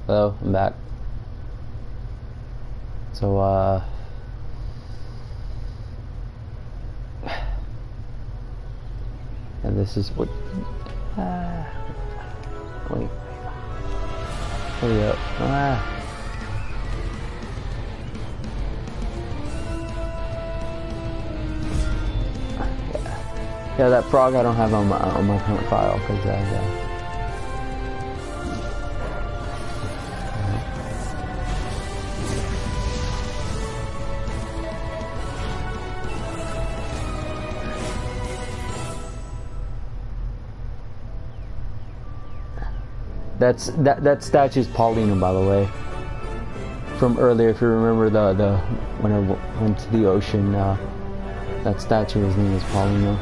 Hello, I'm back. So, and this is what, wait, hurry up, yeah, that frog I don't have on my current file, because, that statue's Paulina, by the way. From earlier, if you remember the when I went to the ocean, that statue, his name is Paulina.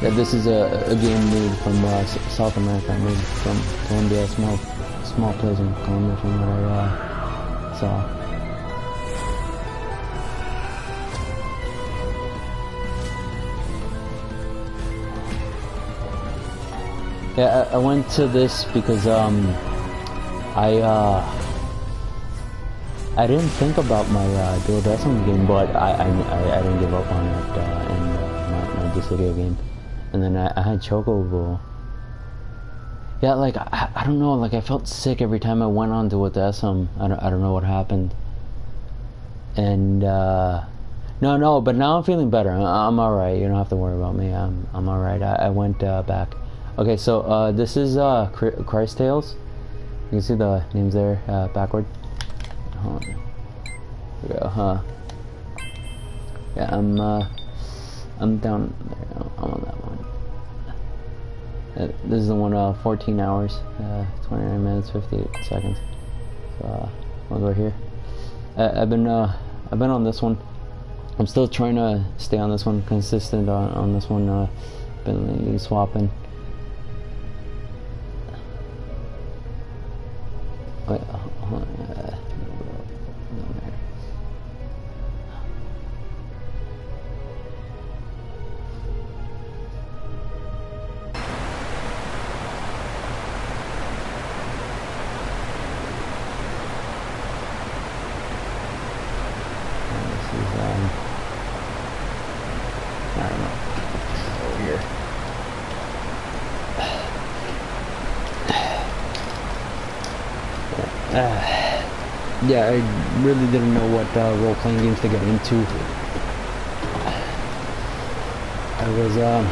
Yeah, this is a game made from South America, made from Colombia, small place in Colombia from what I saw. Yeah, I went to this because I didn't think about my duodecim game, but I didn't give up on it in my Dissidia game. And then I had Chocobo. Yeah, like I don't know, like I felt sick every time I went on duodecim. I don't know what happened. And no, but now I'm feeling better. I'm all right. You don't have to worry about me. I'm all right. I went back. Okay, so this is Christ Tales. You can see the names there backward. Hold on. There we go, huh? Yeah, I'm down there. I'm on that one. This is the one, 14 hours, 29 minutes, 58 seconds. So I'll go here. I've been on this one. I'm still trying to stay on this one, consistent on this one. Been swapping. Wait, hold on. Yeah, I really didn't know what role-playing games to get into. I was alright.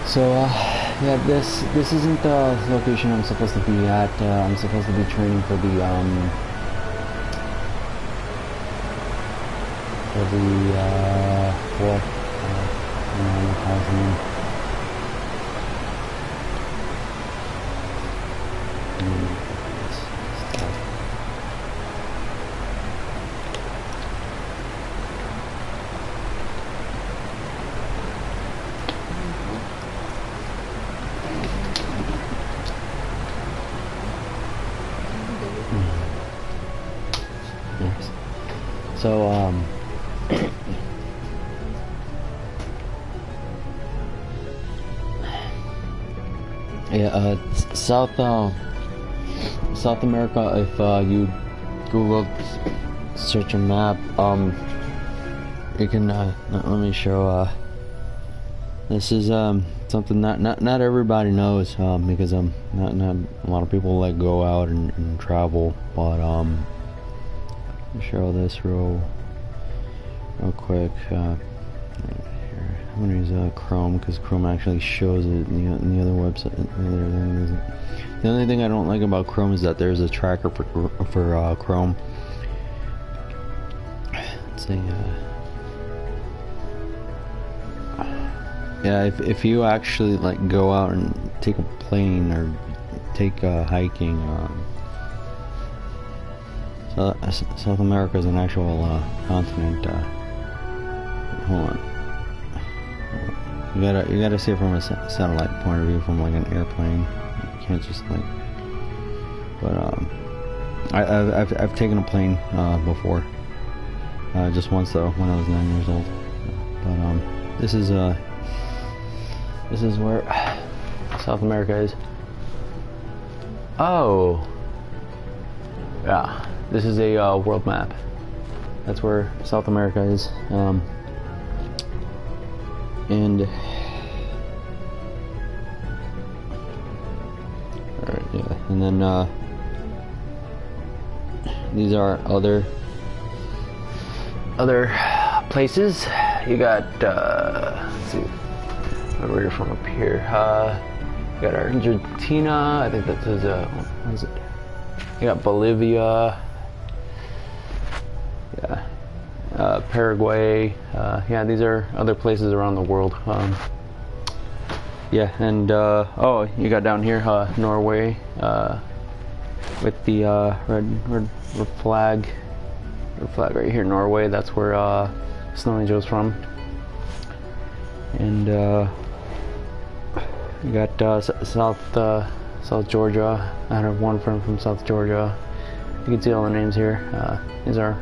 So yeah, this isn't the location I'm supposed to be at. I'm supposed to be training for the what yes. So yeah, South America. If you Google search a map, you can let me show. This is something not everybody knows, because not a lot of people like go out and travel, but show this real quick. I'm gonna use Chrome because Chrome actually shows it in the other website. The only thing I don't like about Chrome is that there's a tracker for Chrome. Let's see. Yeah, if you actually like go out and take a plane or take hiking, South America is an actual continent. Hold on. You gotta see it from a satellite point of view, from like an airplane. You can't just like. But I've taken a plane before. Just once though, when I was 9 years old. But this is where South America is. Oh, yeah. This is a world map. That's where South America is. And alright, yeah. And then these are other places. You got let's see where you're from up here. You got Argentina. I think that says what is it? You got Bolivia. Yeah. Paraguay. Yeah, these are other places around the world. Yeah, and oh, you got down here Norway with the red flag. Red flag right here, Norway. That's where Snowy Joe's from. And you got South Georgia. I had one friend from South Georgia. You can see all the names here. These are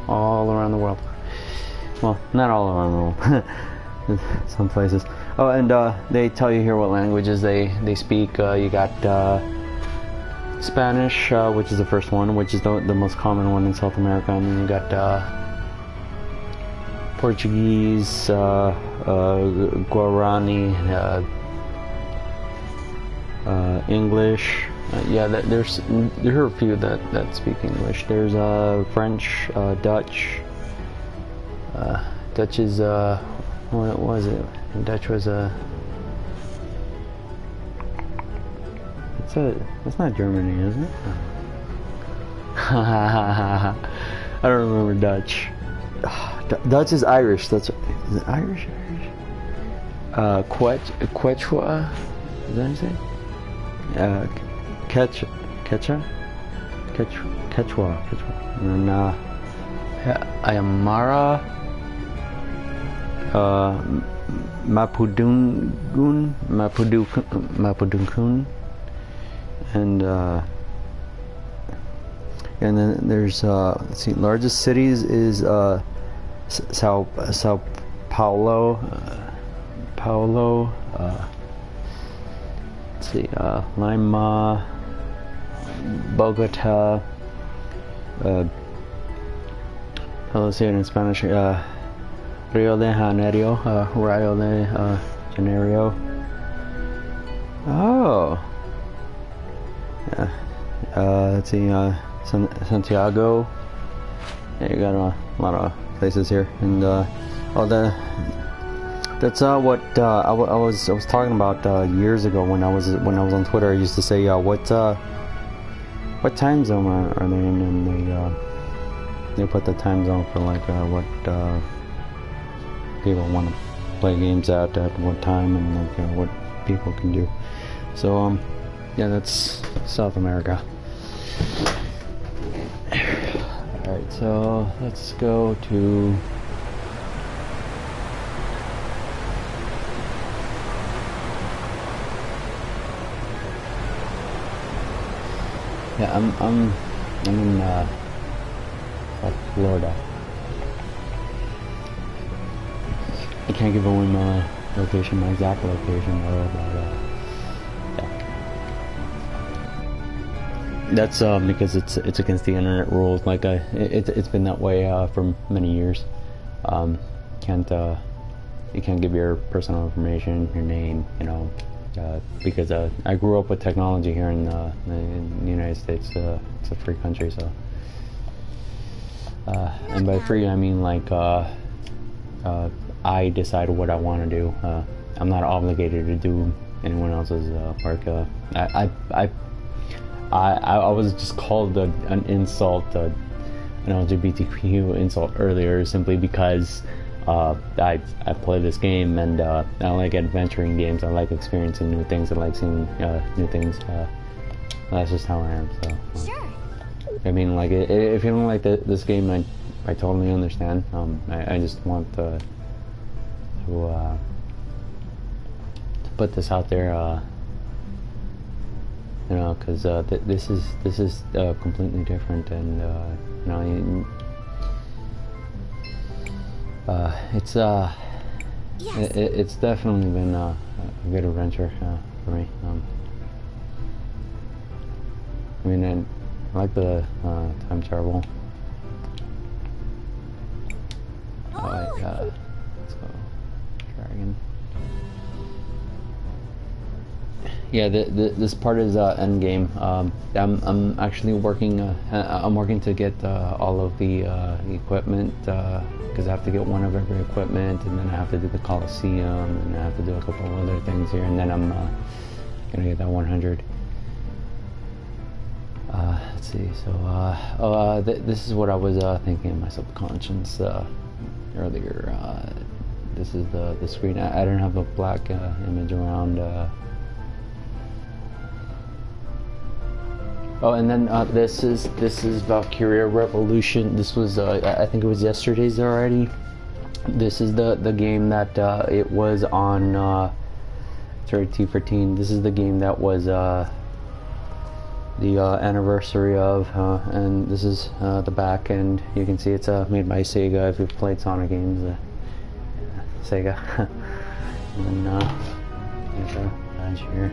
all around the world. Well, not all around the world. Some places. Oh, and they tell you here what languages they speak. You got Spanish, which is the first one, which is the most common one in South America. And then you got Portuguese, Guarani, English. Yeah, there are a few that speak English. There's French, Dutch. Dutch is what was it? Dutch was that's not Germany, is it? I don't remember Dutch. Dutch is Irish. Is it Irish? Quechua. Is that what you say? Quechua. And then Aymara. Mapudungun, and then there's let's see, largest cities is Sao Paulo, let's see, Lima, Bogota, let's see it in Spanish. Rio de Janeiro, Janeiro. Oh, yeah. Let's see, Santiago. Yeah, you got a lot of places here, and that's what I was talking about years ago when I was on Twitter. I used to say, what time zone are they in? And they put the time zone for like what people want to play games at what time, and like what people can do. So yeah, that's South America. Alright, so let's go to I'm in Florida. I can't give away my location, my exact location, but yeah. That's because it's against the internet rules. Like it's been that way for many years. You can't give your personal information, your name, you know, because I grew up with technology here in the United States. It's a free country, so. And by free, I mean like I decide what I want to do. I'm not obligated to do anyone else's work. I was just called an insult, an LGBTQ insult earlier, simply because I play this game, and I like adventuring games. I like experiencing new things. I like seeing new things. That's just how I am. So. Sure. I mean, like, if you don't like this game, I totally understand. I just want to put this out there, you know, because this is completely different, and you know, it's Yes. it's definitely been a good adventure for me. I mean, I like the time travel. Alright, let's go. Dragon. Yeah, this part is end game. I'm actually working. I'm working to get all of the equipment because I have to get one of every equipment, and then I have to do the Coliseum, and I have to do a couple of other things here, and then I'm gonna get that 100. Let's see. So, this is what I was thinking in my subconscious earlier. This is the screen. I didn't have a black image around. Oh, and then this is Valkyria Revolution. This was I think it was yesterday's already. This is the game that it was on. Sorry, T14. This is the game that was the anniversary of, and this is the back end. You can see it's made by Sega. If you've played Sonic games, Sega. And then there's a badge here.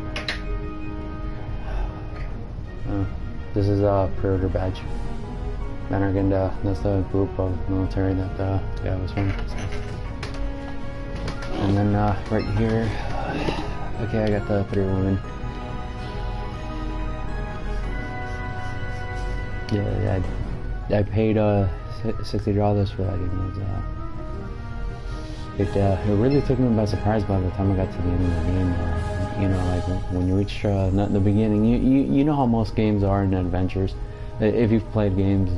This is a pre-order badge. And that's the group of military that the guy was from. So. And then right here, okay, I got the 3 women. Yeah, I paid $60 for that game. It really took me by surprise by the time I got to the end of the game. You know, like when you reach the beginning, you know how most games are in adventures. If you've played games,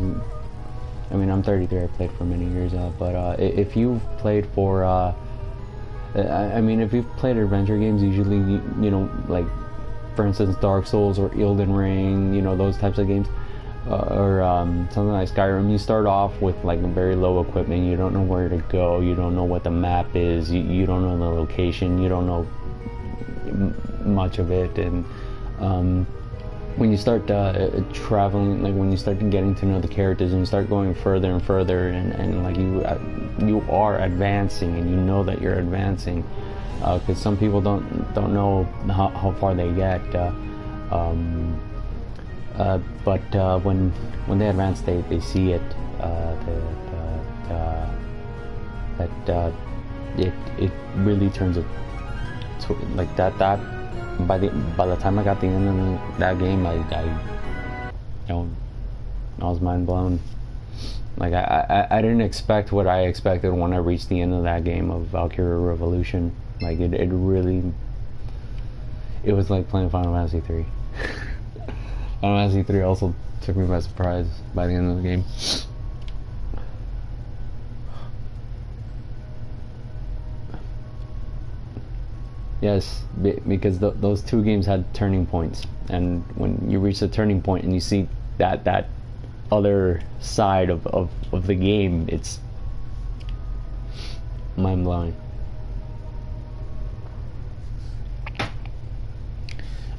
I mean, I'm 33. I played for many years, but if you've played for, I mean, if you've played adventure games, usually you know, like for instance, Dark Souls or Elden Ring, you know, those types of games. Or something like Skyrim, you start off with like very low equipment. You don't know where to go. You don't know what the map is. You don't know the location. You don't know much of it. And when you start traveling, like when you start getting to know the characters and you start going further and further, and like you are advancing, and you know that you're advancing, because some people don't know how far they get. But when they advance, they see it. That it really turns it to, like that. By the time I got the end of that game, I was mind blown. Like I didn't expect what I expected when I reached the end of that game of Valkyria Revolution. Like it really, it was like playing Final Fantasy 3. Final Fantasy 3 also took me by surprise by the end of the game. Yes, because those two games had turning points, and when you reach the turning point and you see that other side of the game, it's mind blowing.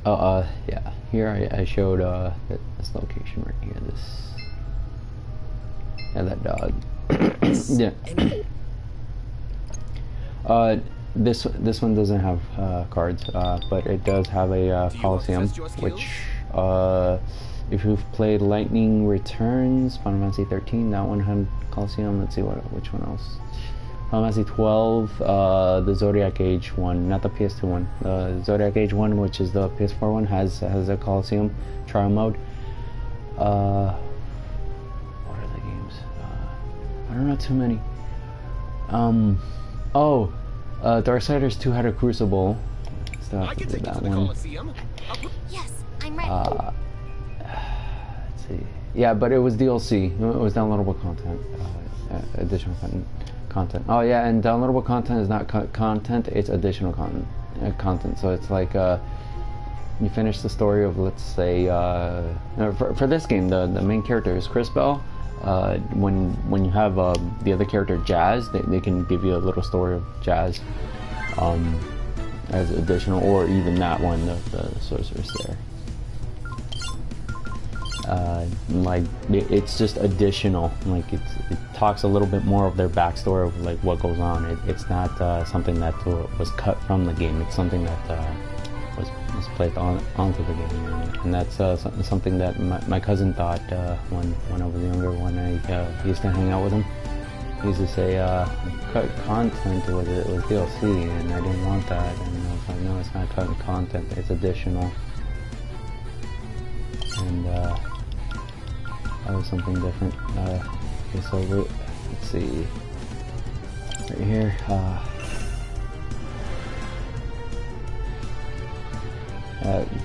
Oh, yeah. Here I showed this location right here. That dog. Yeah. This one doesn't have cards, but it does have a Coliseum, which if you've played Lightning Returns, Final Fantasy 13, that one had Coliseum. Let's see which one else. Final Fantasy 12, the Zodiac Age one, not the PS2 one. The Zodiac Age one, which is the PS4 one, has a Coliseum trial mode. What are the games? I don't know too many. Darksiders 2 had a Crucible. Still have to do that one. Yes, I'm ready. Let's see. Yeah, but it was DLC. It was downloadable content. Additional content. Oh yeah, and downloadable content is not content, it's additional content. So it's like you finish the story of, let's say, for this game, the main character is Chris Bell. When you have the other character Jazz, they can give you a little story of Jazz as additional, or even that one, the sorceress there. Like it's just additional. Like it talks a little bit more of their backstory of like what goes on. It's not something that was cut from the game. It's something that was placed onto the game, and that's something that my cousin thought when I was younger. When I used to hang out with him, he used to say cut content was DLC, and I didn't want that. And I was like, no, it's not cutting content. It's additional. And that was something different. Okay, so let's see. Right here.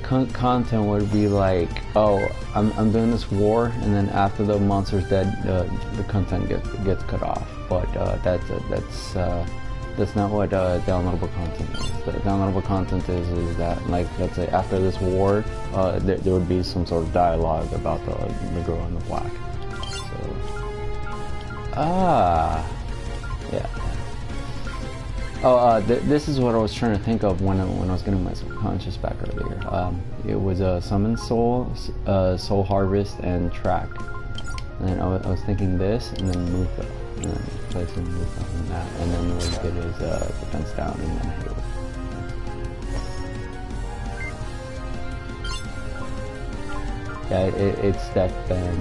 Content would be like, oh, I'm doing this war, and then after the monster's dead, the content gets cut off. But that's not what downloadable content is. The downloadable content is that, like, let's say after this war, there would be some sort of dialogue about the girl in the black. So, yeah. Oh, this is what I was trying to think of when I was getting my subconscious back earlier. It was a summon soul, soul harvest, and track. And then I was thinking this, and then move up, and then place and move up, and that, and then what we did is defense down, and then heal. Yeah, it's that bad.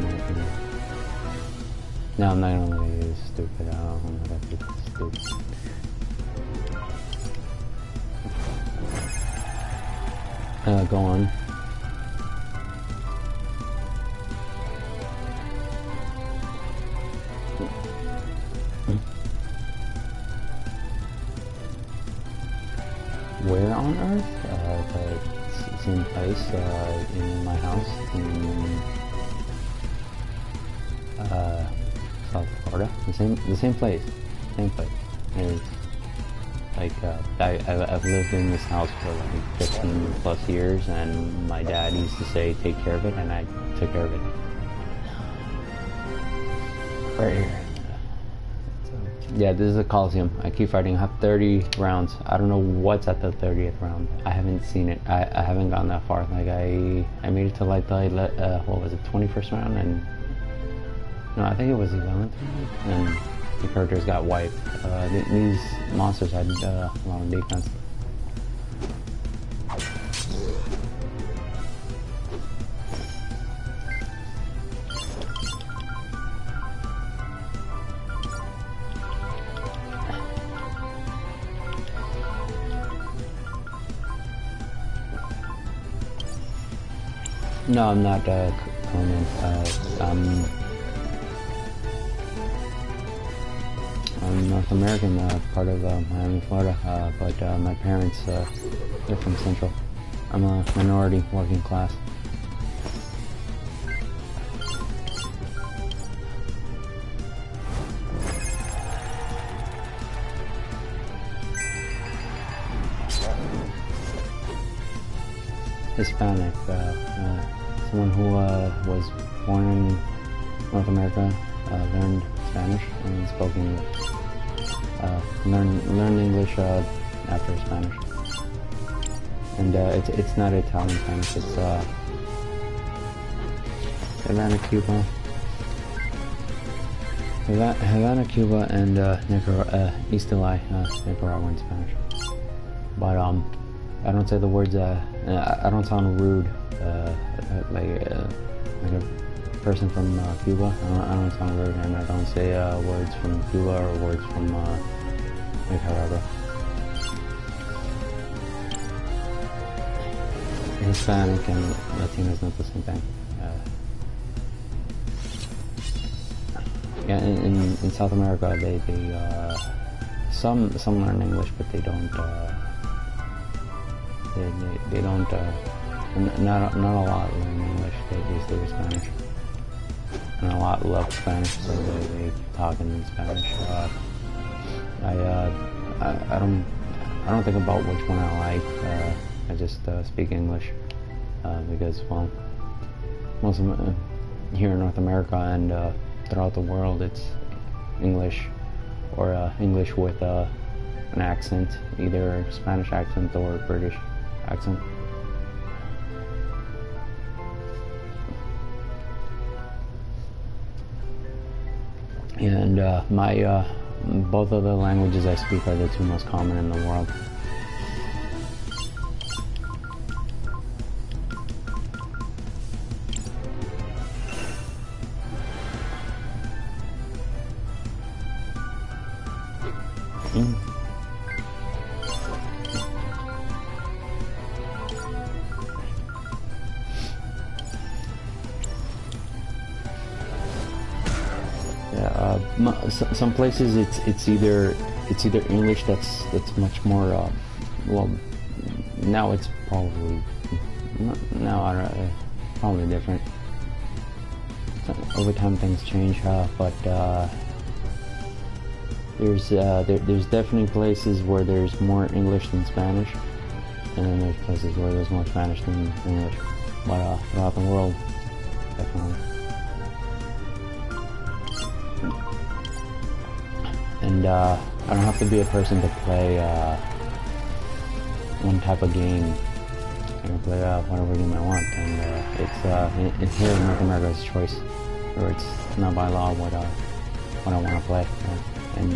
No, I'm not gonna use stupid. I don't know that it's stupid. Go on. Where on Earth? The same place in my house in South Florida. The same place. It's like I've lived in this house for like 15 plus years, and my dad used to say take care of it, and I took care of it. Right here. Yeah, this is a Coliseum. I keep fighting. I have 30 rounds. I don't know what's at the 30th round. I haven't seen it. I haven't gone that far. Like I made it to like the what was it, 21st round, and no, I think it was 11th round, and the characters got wiped. These monsters had a lot of defense. No, I'm not Conan. I'm North American, part of Miami, Florida, but my parents, they're from Central. I'm a minority, working class. Hispanic, someone who was born in North America, learned Spanish and spoke English. Learned English after Spanish, and it's not Italian Spanish. It's Havana, Cuba, Cuba, and Nicaraguan Spanish. But I don't say the words. I don't sound rude, like a person from Cuba. I don't sound rude, and I don't say words from Cuba or words from Nicaragua. Hispanic and Latino is not the same thing. Yeah, in South America, they some learn English, but they don't. They don't. Not a lot learn English. They speak Spanish. And a lot love Spanish, so they talk in Spanish. I don't think about which one I like. I just speak English. because, well, most of here in North America and throughout the world, it's English, or English with an accent, either Spanish accent or British accent. And my both of the languages I speak are the two most common in the world. Some places it's either English that's much more well, now it's probably probably different. Over time things change, but there's definitely places where there's more English than Spanish, and then there's places where there's more Spanish than English. But throughout the world, definitely. And I don't have to be a person to play one type of game. I can play whatever game I want, and it's here in North America, it's choice, or it's not by law what I want to play. And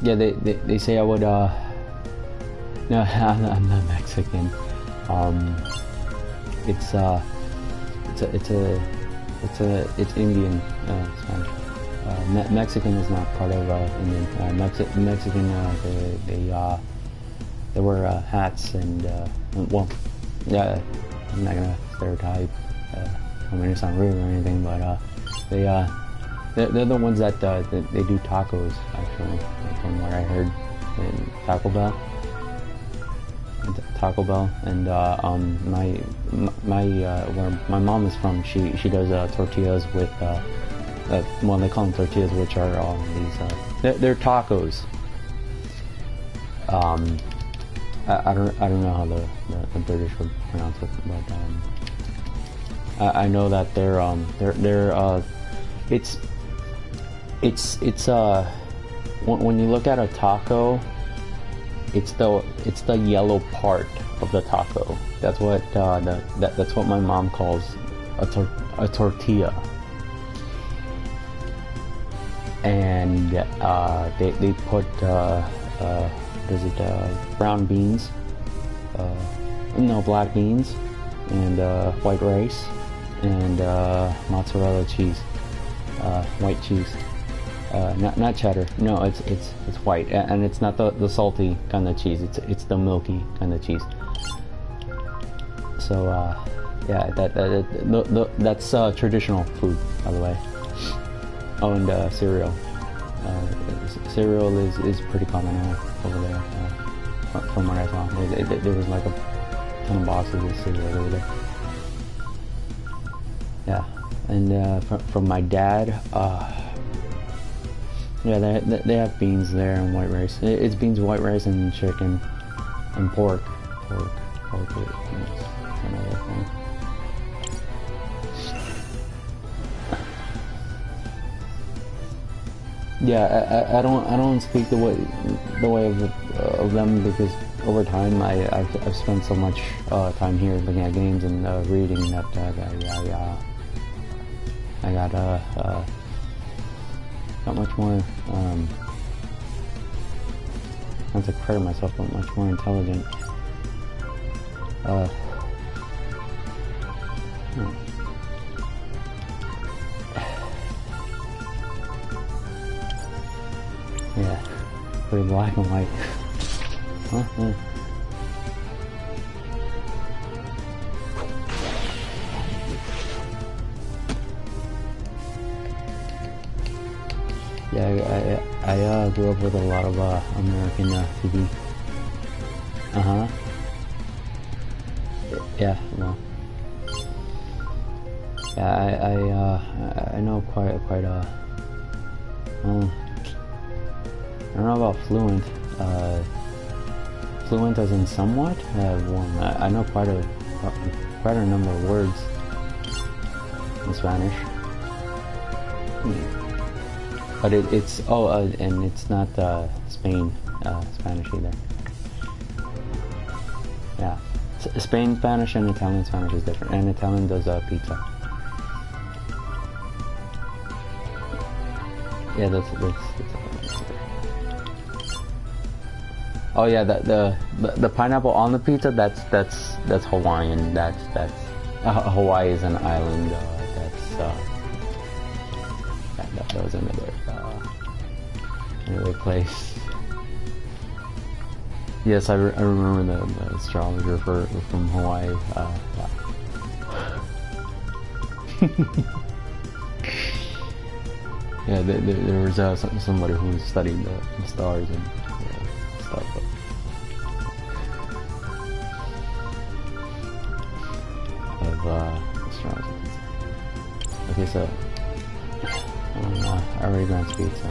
yeah, they say I would no, I'm not Mexican. It's Indian Spanish. Mexican is not part of Indian. Mexican they wear hats and well, yeah, I'm not gonna stereotype. I mean, it's not rude or anything, but they're the ones that they do tacos, actually, from what I heard, in Taco Bell, and where my mom is from, she does tortillas with well, they call them tortillas, which are these they're tacos. I don't know how the British would pronounce it, but I know that they're it's when you look at a taco, it's the yellow part of the taco. That's what that's what my mom calls a tortilla. And they put brown beans, no, black beans, and white rice, and mozzarella cheese, white cheese. Not cheddar. No, it's white, and it's not the salty kind of cheese. It's the milky kind of cheese. So yeah, that's traditional food, by the way. Oh, and cereal. Cereal is pretty common over there. From what I saw, there was like a ton of boxes of cereal over there. Yeah, and from my dad. Yeah, they have beans there and white rice. It's beans, white rice, and chicken, and pork is another thing. Yeah, I don't speak the way of them, because over time I've spent so much time here looking at games and reading that I got not much more, not to credit myself, but much more intelligent. Yeah, pretty black and white. Huh? Yeah, I grew up with a lot of American TV. Yeah, no. Yeah, I know quite I don't know about fluent. Fluent as in somewhat? Well, I know quite a number of words in Spanish. But it's and it's not Spain Spanish either. Yeah, Spain Spanish and Italian Spanish is different, and Italian does pizza. Yeah, that's oh yeah, the pineapple on the pizza, that's Hawaiian. That's Hawaii is an island. That was another place. Yes, I remember the astrologer from Hawaii. Yeah, there was somebody who studied the stars and stuff. Of astrology. Okay, so I already ran speed, so.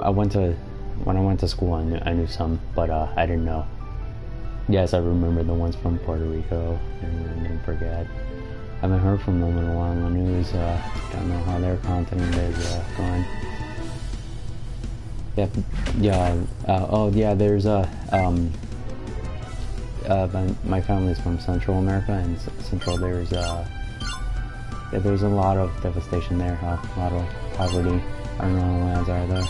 I went to, when I went to school, I knew some, but I didn't know. Yes, I remember the ones from Puerto Rico, and didn't forget. I haven't heard from them in a while on the news. Don't know how their continent is going. There's my family's from Central America, and Central there's a lot of devastation there, a lot of poverty. I don't know how the lands are there,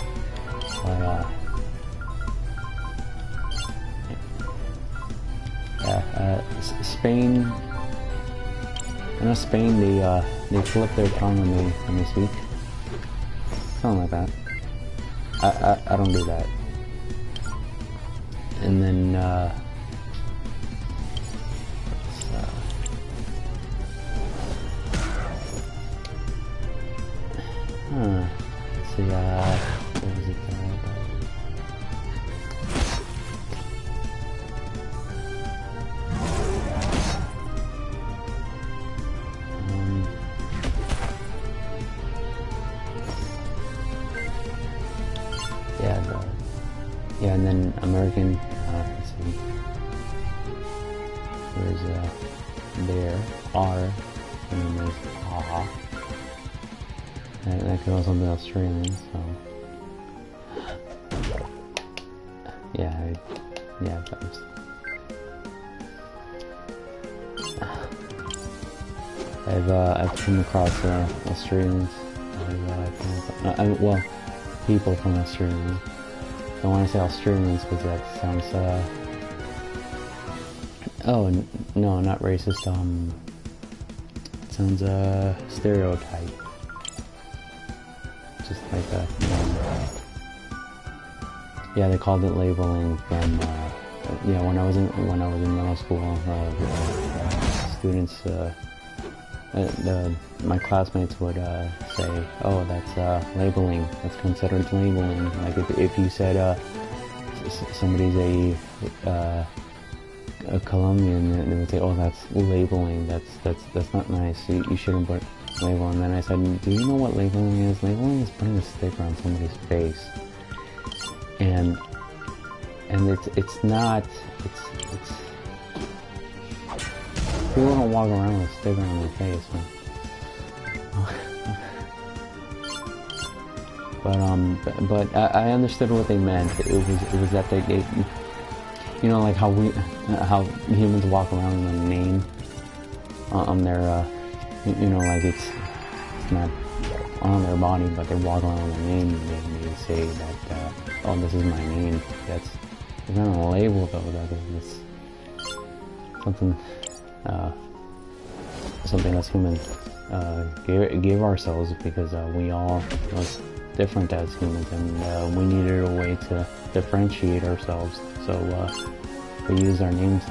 but Spain. I know Spain, they flip their tongue when they speak, something like that. I don't do that. And then let's see, what was it? And then American, let's see, there's there, R, and then there's aha. That could also be Australian, so. I've come across Australians, well, people from Australia. I want to say Australians because that sounds, oh, no, not racist, it sounds, stereotype. Just like that. Yeah, they called it labeling from, when I was in middle school, students, my classmates would say, "Oh, that's labeling. That's considered labeling." Like if you said somebody's a Colombian, they would say, "Oh, that's labeling. That's not nice. You shouldn't put label." And then I said, "Do you know what labeling is? Labeling is putting a sticker on somebody's face, and it's not. It's people don't walk around with a sticker on their face, man." But I understood what they meant. It was that they you know, like how humans walk around with a name on their you know, like it's not on their body, but they walk around with a name and they say that oh, this is my name. It's not a label though. That is something. Something us humans give ourselves, because we all look different as humans, and we needed a way to differentiate ourselves. So we use our names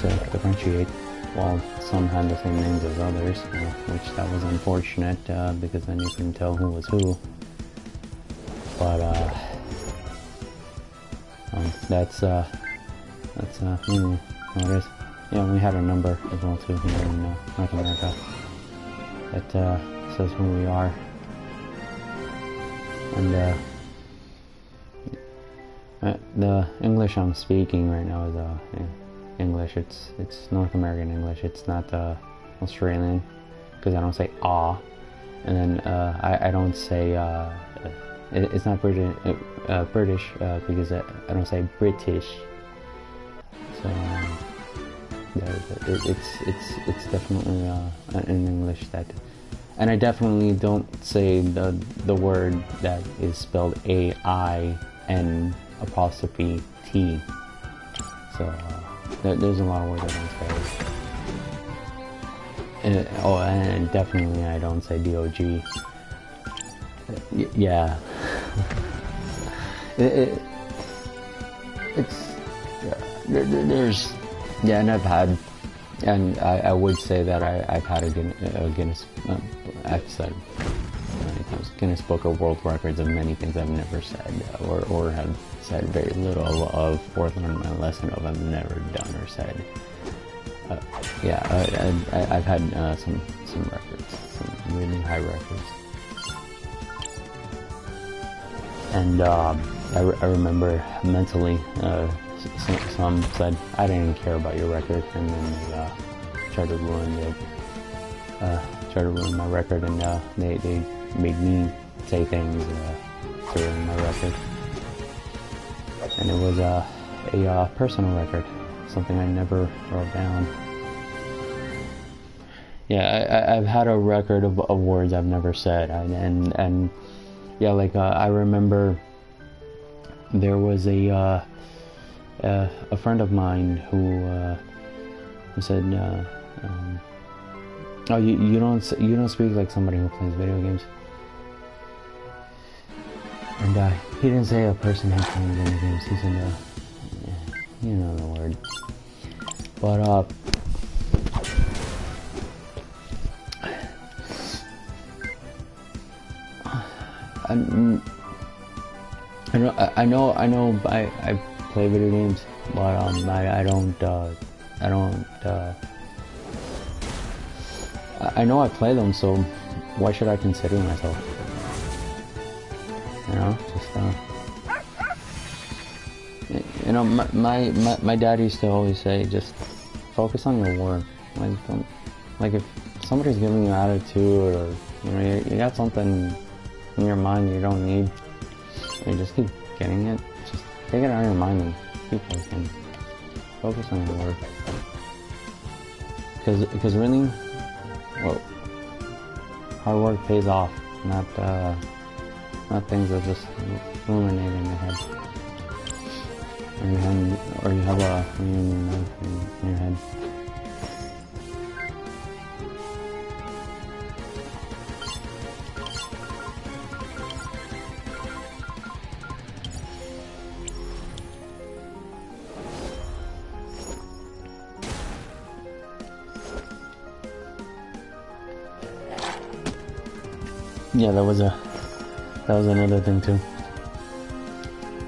to differentiate. While some had the same names as others, which that was unfortunate because then you couldn't tell who was who. But that's mainly how it is. Yeah, we had a number as well too here in North America that says who we are, and the English I'm speaking right now is English. It's North American English. It's not Australian, because I don't say ah, and then I don't say it's not British because I don't say British. So it's definitely in English that, and I definitely don't say the word that is spelled A-I-N apostrophe T. So there's a lot of words I don't say. And definitely I don't say D-O-G. Yeah. There's and I've had, and I would say that I've had a Guinness, I've said many times, Guinness Book of World Records of many things I've never said, or have said very little of, or learned my lesson of, I've never done or said. I've had some records, some really high records. And I remember mentally, some said, I didn't care about your record, and then they tried to ruin it, tried to ruin my record, and they made me say things to ruin my record. And it was a personal record, something I never wrote down. Yeah, I've had a record of words I've never said, and yeah, like I remember there was a friend of mine who said, "Oh, you don't speak like somebody who plays video games." And he didn't say a person who plays video games. He said, you know the word. But I know I play video games, but I know I play them, so why should I consider myself? You know, just you know, my dad used to always say, just focus on your work. Like, don't, like, if somebody's giving you attitude, or you know, you got something in your mind you don't need, you just keep getting it. Just take it out of your mind and keep working. Focus on your work. Because really, well, hard work pays off. Not things that just ruminate in your head. Or you have a reunion in your head. Yeah, that was another thing too.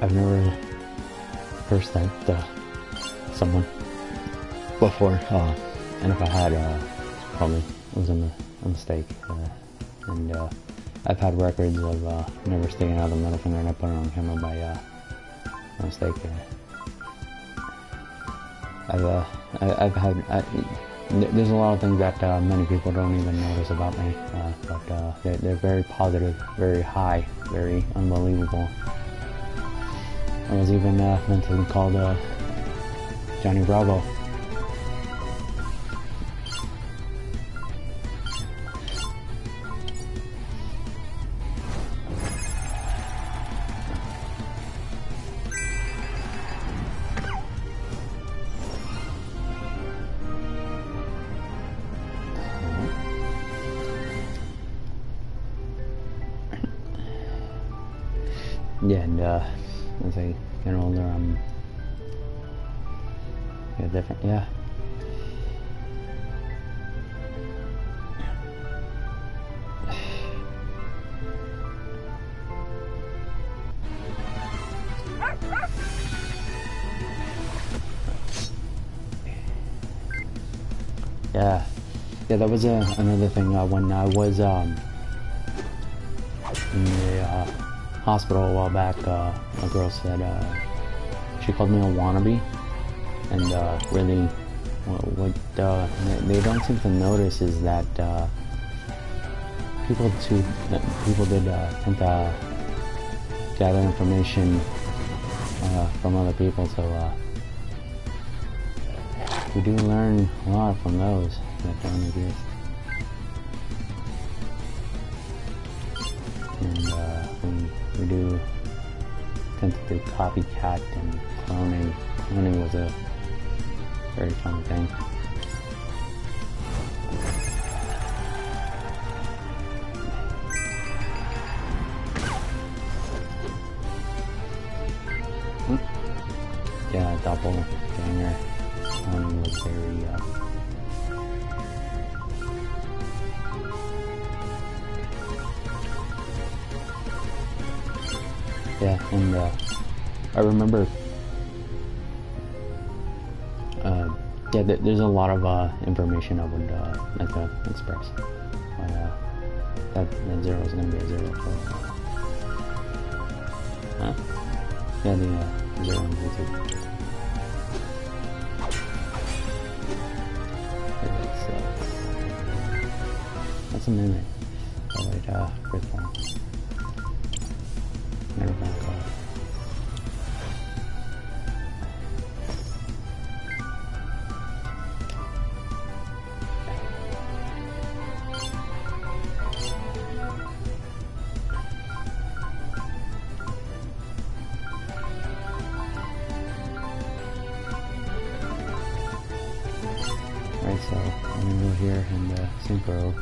I've never cursed at someone before, and if I had, probably it was a mistake. And I've had records of never sticking out the middle finger, and I put it on camera by mistake. I've had. There's a lot of things that many people don't even notice about me, but they're very positive, very high, very unbelievable. I was even mentally called Johnny Bravo. Yeah, and as I get older, I'm different. Yeah. Yeah, yeah, that was another thing. When I was in the hospital a while back, a girl said she called me a wannabe, and really, what they don't seem to notice is that people did tend to gather information from other people, so we do learn a lot from those that don't exist. And we do tend to do copycat and cloning. Cloning was a very fun thing. Yeah, doppelganger. Cloning was very yeah, and I remember yeah, there's a lot of information I would like to express, but that 0 is going to be a 0 for yeah, the 0 on YouTube. Yeah, that's a minute. Oh wait, first one. Never back off. Right, so I'm gonna go here and synchro,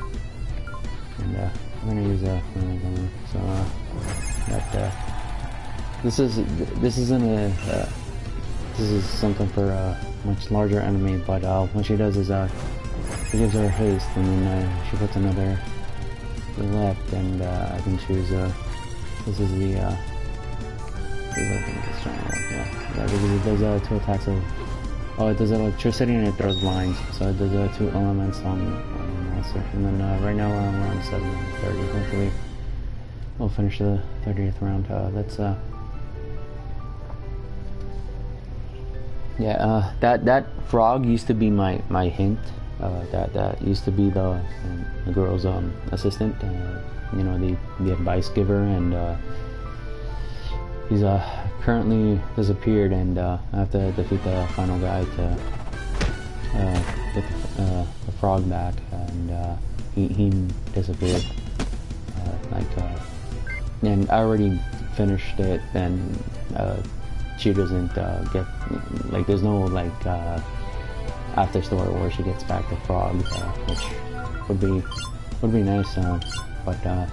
and I'm gonna use a so that this is something for a much larger enemy, but what she does is she gives her haste, and then she puts another to the left, and I can choose this is the yeah, because it does 2 attacks of it does electricity and it throws lines, so it does 2 elements on the monster. And then right now we're on round 730. Hopefully we'll finish the 30th round. That's yeah, that frog used to be my hint. That used to be the girl's assistant, you know, the advice giver, and he's currently disappeared, and I have to defeat the final guy to get the frog back, and he disappeared. And I already finished it, and she doesn't get, like, there's no like after story where she gets back the frog, which would be nice, but I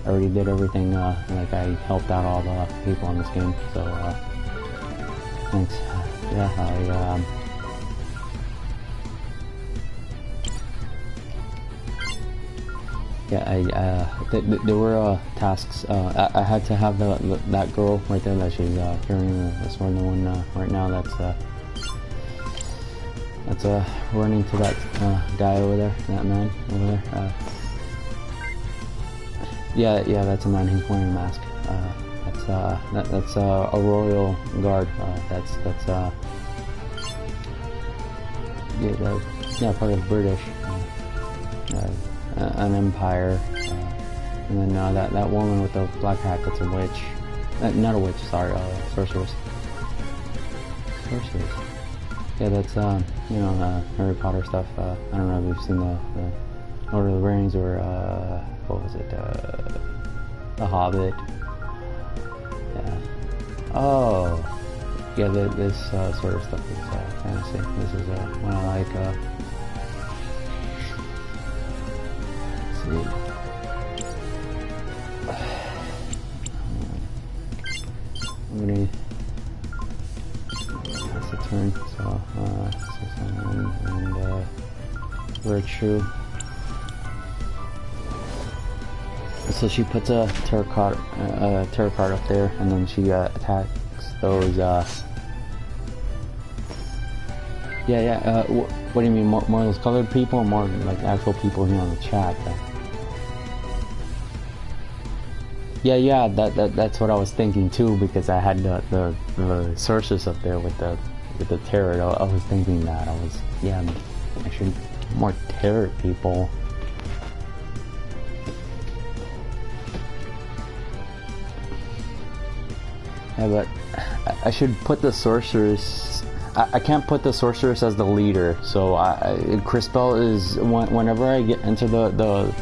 already did everything, like I helped out all the people in this game, so thanks. Yeah, there were tasks. I had to have that girl right there that she's carrying the sword. The one right now that's running to that guy over there, that man over there. Yeah, that's a man. He's wearing a mask. That's a royal guard. That's part of the British. An empire, and then that woman with the black hat, that's a witch. Not a witch, sorry, sorceress. Yeah, that's you know, Harry Potter stuff. I don't know if you've seen the Lord of the Rings, or what was it, The Hobbit. Yeah. Oh, yeah, this sort of stuff is fantasy. This is one I like. I'm gonna pass the turn, so and virtue. So she puts a tarot card up there, and then she attacks those Yeah, yeah. What do you mean? More of those colored people, or more like actual people here on the chat? Yeah, yeah. That's what I was thinking too, because I had the sources up there with the tarot. I was thinking that actually more tarot people. Yeah, but I should put the sorceress. I can't put the sorceress as the leader. So Crispell is whenever I enter the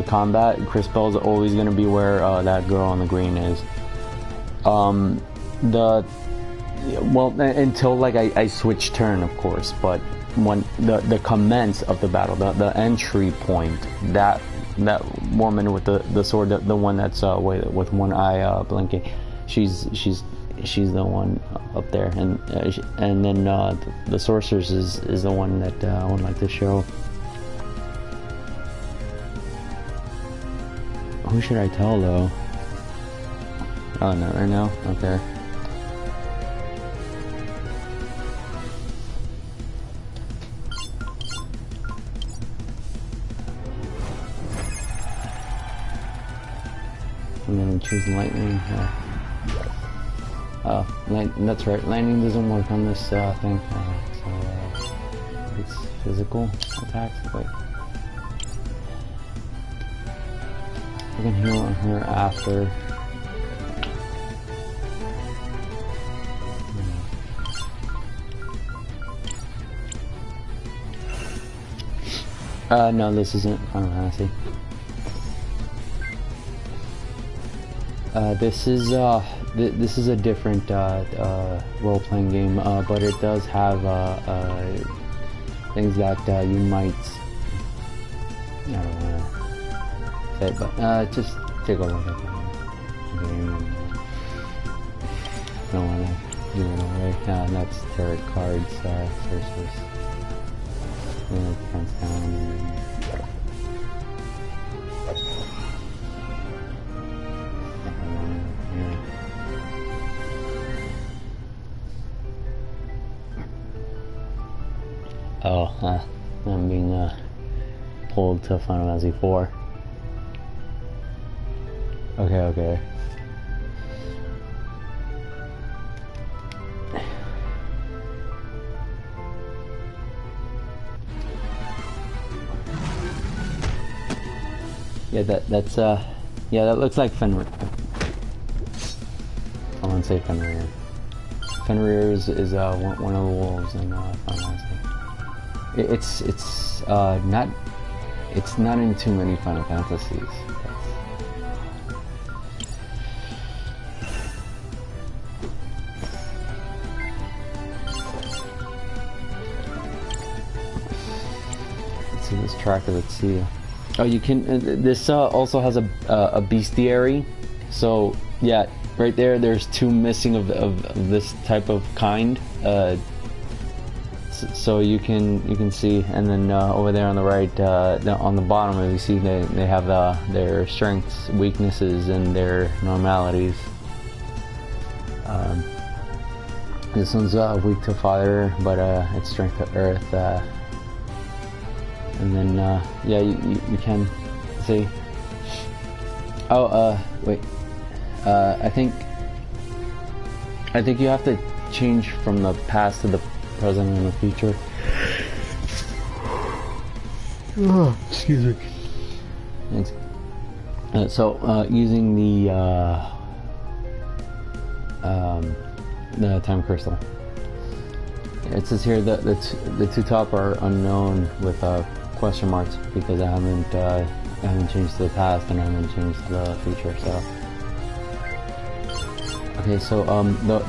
combat, Crispell is always gonna be where that girl on the green is. Until like I switch turn, of course. But when the commence of the battle, the entry point, that woman with the sword, the one that's with one eye blinking. She's the one up there, and then the sorceress is the one that I would like to show. Who should I tell though? Oh, not right now. Okay. I'm gonna choose lightning. Oh, that's right. Lightning doesn't work on this thing. So it's physical attacks. Wait, I can heal on her after. No, this isn't Final Fantasy. This is a different role-playing game, but it does have things that you might. I don't want to say, but just take a look at the game. And, don't want to give it away. That's tarot cards, sorceress. Defense down. Oh, I'm being pulled to Final Fantasy 4. Okay. Yeah, that's yeah, that looks like Fenrir. I want to say Fenrir. Fenrir is one of the wolves in Final Fantasy. It's not in too many Final Fantasies. Let's see this tracker. Let's see. Oh, you can. This also has a bestiary. So yeah, right there. There's two missing of this type of kind. So you can see, and then over there on the right, on the bottom, you see they have their strengths, weaknesses, and their normalities. This one's weak to fire, but it's strength to earth. And then yeah, you can see. Oh, wait. I think you have to change from the past to the present and the future. Oh, excuse me. Thanks. So using the time crystal. It says here that the two top are unknown with question marks because I haven't changed to the past and I haven't changed to the future. So. Okay, so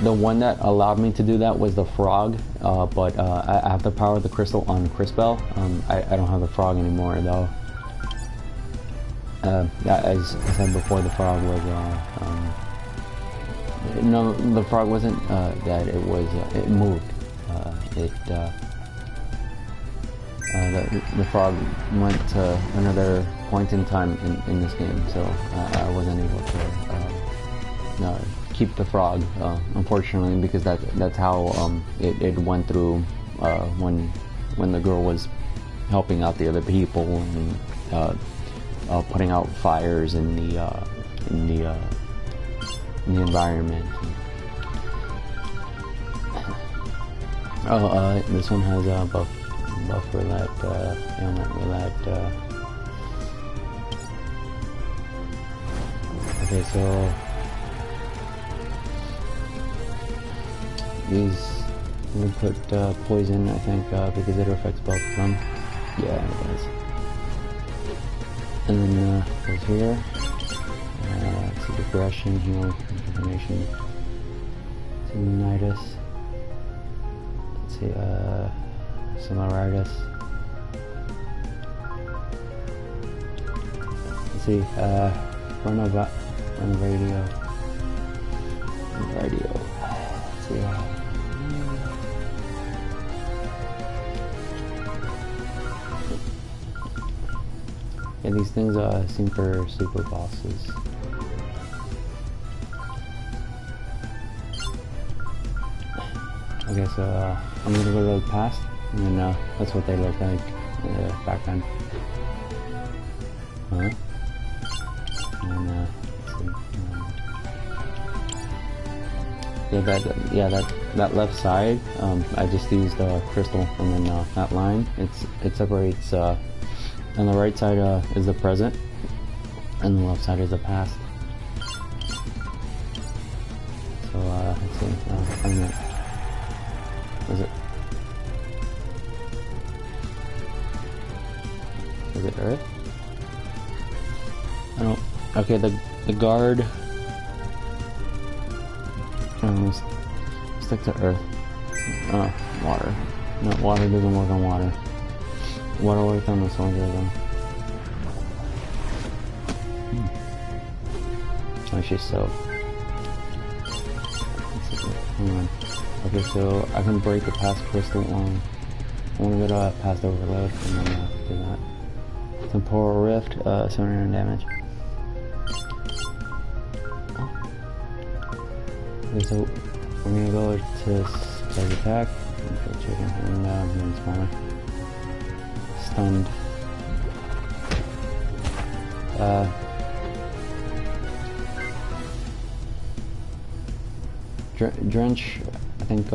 the one that allowed me to do that was the frog, but I have the power of the crystal on Crispell. I don't have the frog anymore though. As I said before, the frog was no, the frog wasn't dead. It was it moved. The frog went to another point in time in this game, so I wasn't able to keep the frog, unfortunately, because that's how it went through when the girl was helping out the other people and putting out fires in the environment. This one has a buff roulette, ailment roulette. Okay, so these we put poison, I think, because it affects both of them. Yeah, it does. And then goes here. Let's see, aggression, heal, information, tinnitus. Let's see, cellulitis. Let's see, run a radio. Let's see, yeah, these things seem for super bosses. Okay, so I'm gonna go to the past, and that's what they look like back then. Huh? And let's see. That left side. I just used a crystal, and then that line. It separates. On the right side is the present, and the left side is the past. So let's see. Is it Earth? I don't. Okay, the guard. Let's stick to Earth. Water. No, water doesn't work on water. Water worked on the soldier though. Oh, she's soaked. Hang on. Okay, so I can break the past crystal on. I want to go to past overload and then do that. Temporal rift, 700 damage. Okay, so we're gonna go to surprise attack. Chicken and then smaller. Stunned. Drench, I think,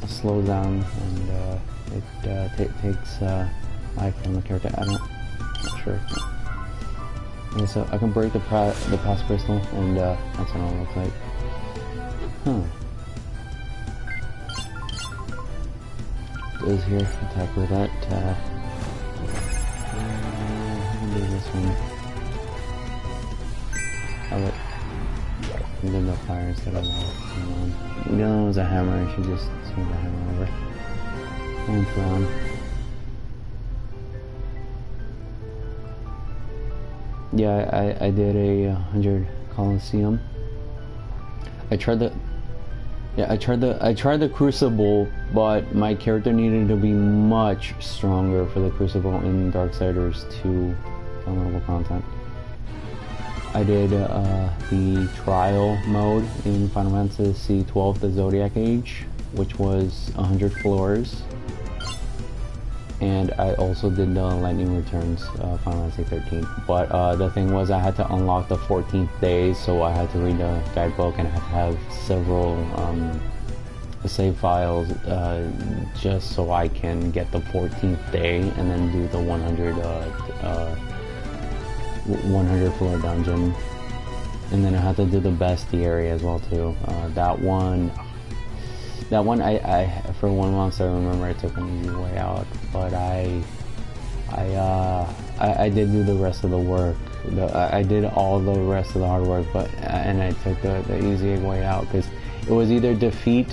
slows down and it takes life from the character. I'm not sure. Okay, so I can break the past crystal, and that's what it'll look like. Huh. Goes here, attack with that. Do this one. Oh wait. I'm doing the fire instead of the other one was a hammer, and she just swung the hammer over. And thrown. Yeah, I did a 100 Coliseum. I tried the Crucible, but my character needed to be much stronger for the Crucible in Darksiders 2 downloadable content. I did the Trial mode in Final Fantasy 12, the Zodiac Age, which was 100 floors. And I also did the Lightning Returns, Final Fantasy 13. But the thing was, I had to unlock the 14th day, so I had to read the guidebook, and I had to have several save files just so I can get the 14th day and then do the 100 floor dungeon. And then I had to do the bestiary as well too. That one I for one month I remember I took an easy way out, but I did do the rest of the work. I did all the rest of the hard work, and I took the easy way out, because it was either defeat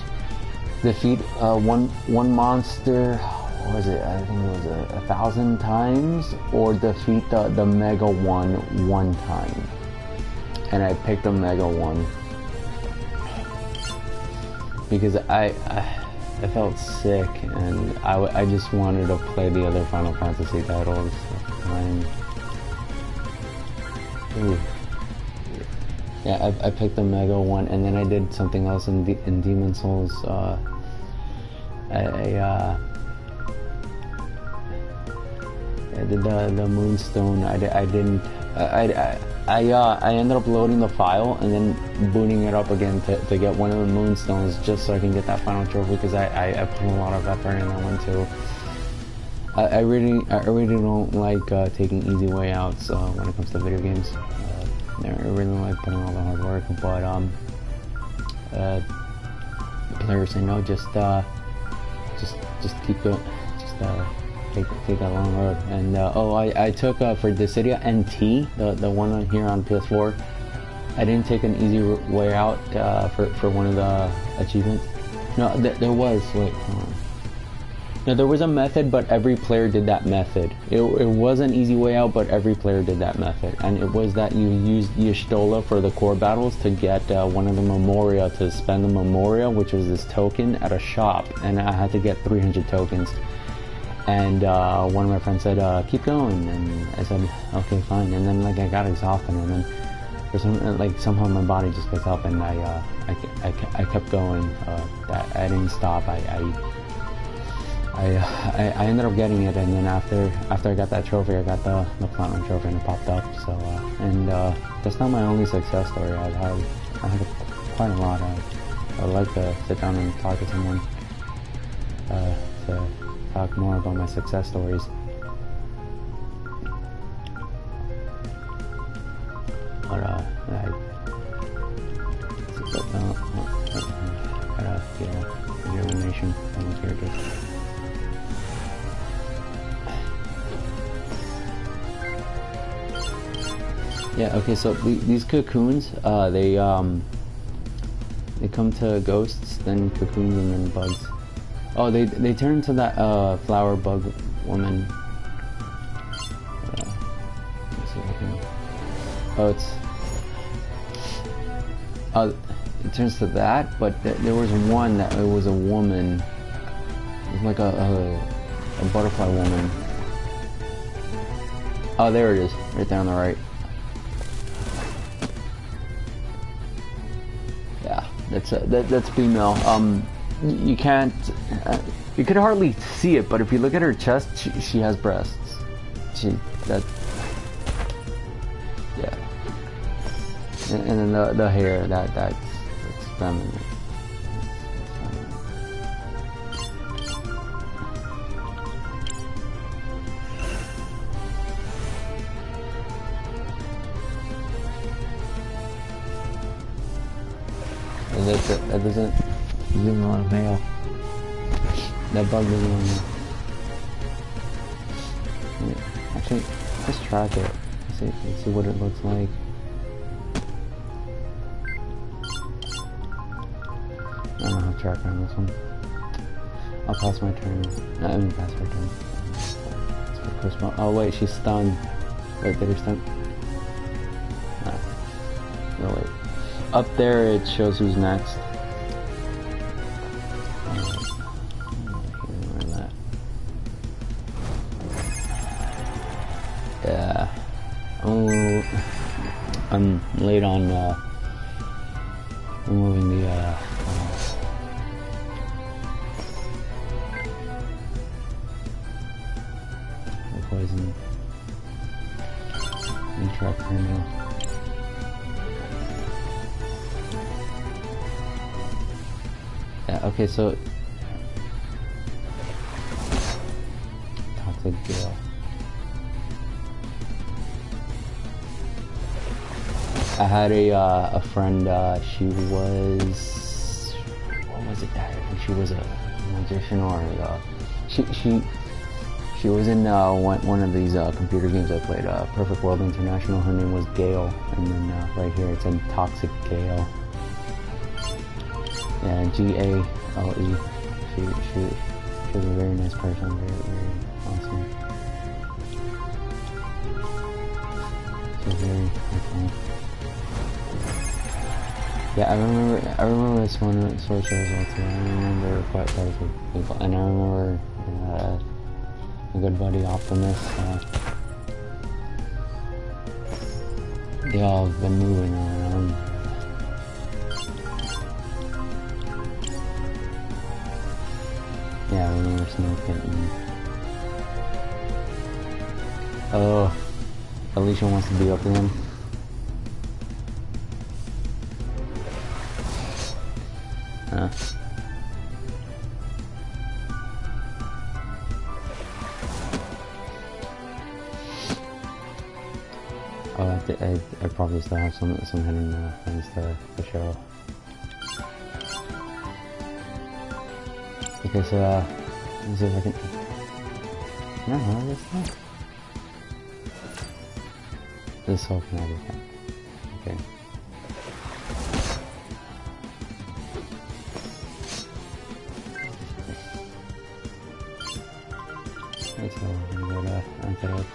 one monster, what was it? I think it was 1,000 times, or defeat the mega one time. And I picked the mega one because I felt sick, and I just wanted to play the other Final Fantasy titles at the time. Ooh. Yeah, I picked the mega one, and then I did something else in Demon Souls. I I did the moonstone. I didn't. I ended up loading the file and then booting it up again to get one of the moonstones just so I can get that final trophy because I put a lot of effort in that one too. I really don't like taking easy way outs when it comes to video games. I really like putting all the hard work, but players say no, just keep going, just take that long road. And I took for Dissidia NT, the one here on PS4. I didn't take an easy way out for one of the achievements. No, there was. Wait, hold on. No, there was a method, but every player did that method. It was an easy way out, but every player did that method. And it was that you used Y'shtola for the core battles to get one of the Memoria, to spend the Memoria, which was this token, at a shop. And I had to get 300 tokens. And one of my friends said, keep going. And I said, okay, fine. And then like I got exhausted, and then for some, like somehow my body just picked up, and I kept going. I didn't stop. I ended up getting it, and then after I got that trophy, I got the platinum trophy, and it popped up. So and that's not my only success story. I had quite a lot. I'd like to sit down and talk to someone to talk more about my success stories. But gotta get your animation on the characters. Yeah, okay, so these cocoons, they come to ghosts, then cocoons, and then bugs. Oh, they turn into that flower bug woman. It turns to that, but there was one that it was a woman. It was like a butterfly woman. Oh, there it is, right there on the right. That's female. You can't. You could hardly see it, but if you look at her chest, she has breasts. Yeah. And then the hair, that's feminine. That doesn't zoom on a male. That bug doesn't on me. Actually, let's track it. Let's see what it looks like. I don't have tracker on this one. I'll pass my turn. I mean, pass her turn. Let's put Christmas. Oh wait, she's stunned. Wait, did her stun? No, wait. Up there, it shows who's next. Yeah. Oh, I'm late on removing the poison and truck for now. Yeah, okay, so toxic gale. I had a friend, she was, what was it that? She was a magician, or she was in one of these computer games I played, Perfect World International. Her name was Gale, and then right here it said Toxic Gale. Yeah, G-A-L-E. She was a very nice person, very awesome. She was very fun. Yeah, I remember this one Sword Show as well too. I remember quite a few people, and I remember a good buddy Optimus. They all have been moving around. Yeah, I remember Snow Kitten. Oh, Alicia wants to be up again. Huh. Oh, I probably still have some hidden things to show. Okay, so let's see if I can. No, I guess not. This whole can I do that? Okay. Right, so we're gonna go to empty out.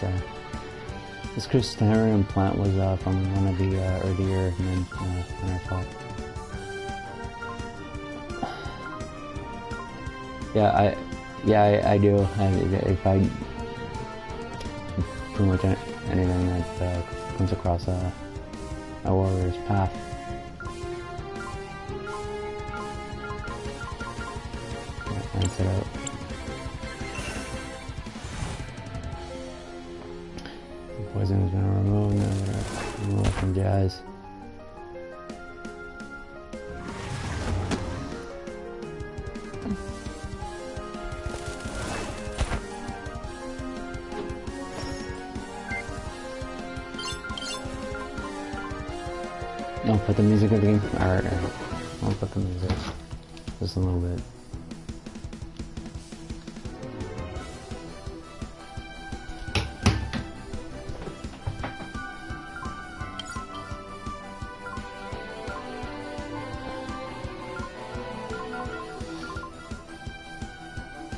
This crystarium plant was from one of the earlier men when I fought. I do. If I pretty much anything that comes across a warrior's path. Rinse it out. The poison is gonna remove. Now we're gonna remove from Jazz. Don't put the music at the game. Alright, I'll put the music. Just a little bit.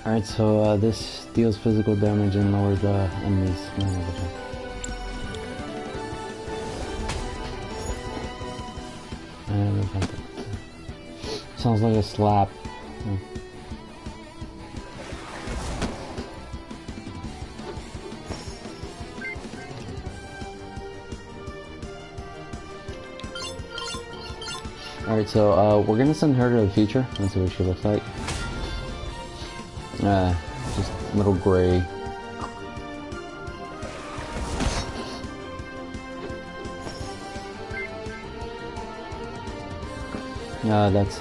Alright, so this deals physical damage and lowers the enemy's mana. Sounds like a slap. Alright, so we're gonna send her to the future. That's what she looks like. Just a little gray. That's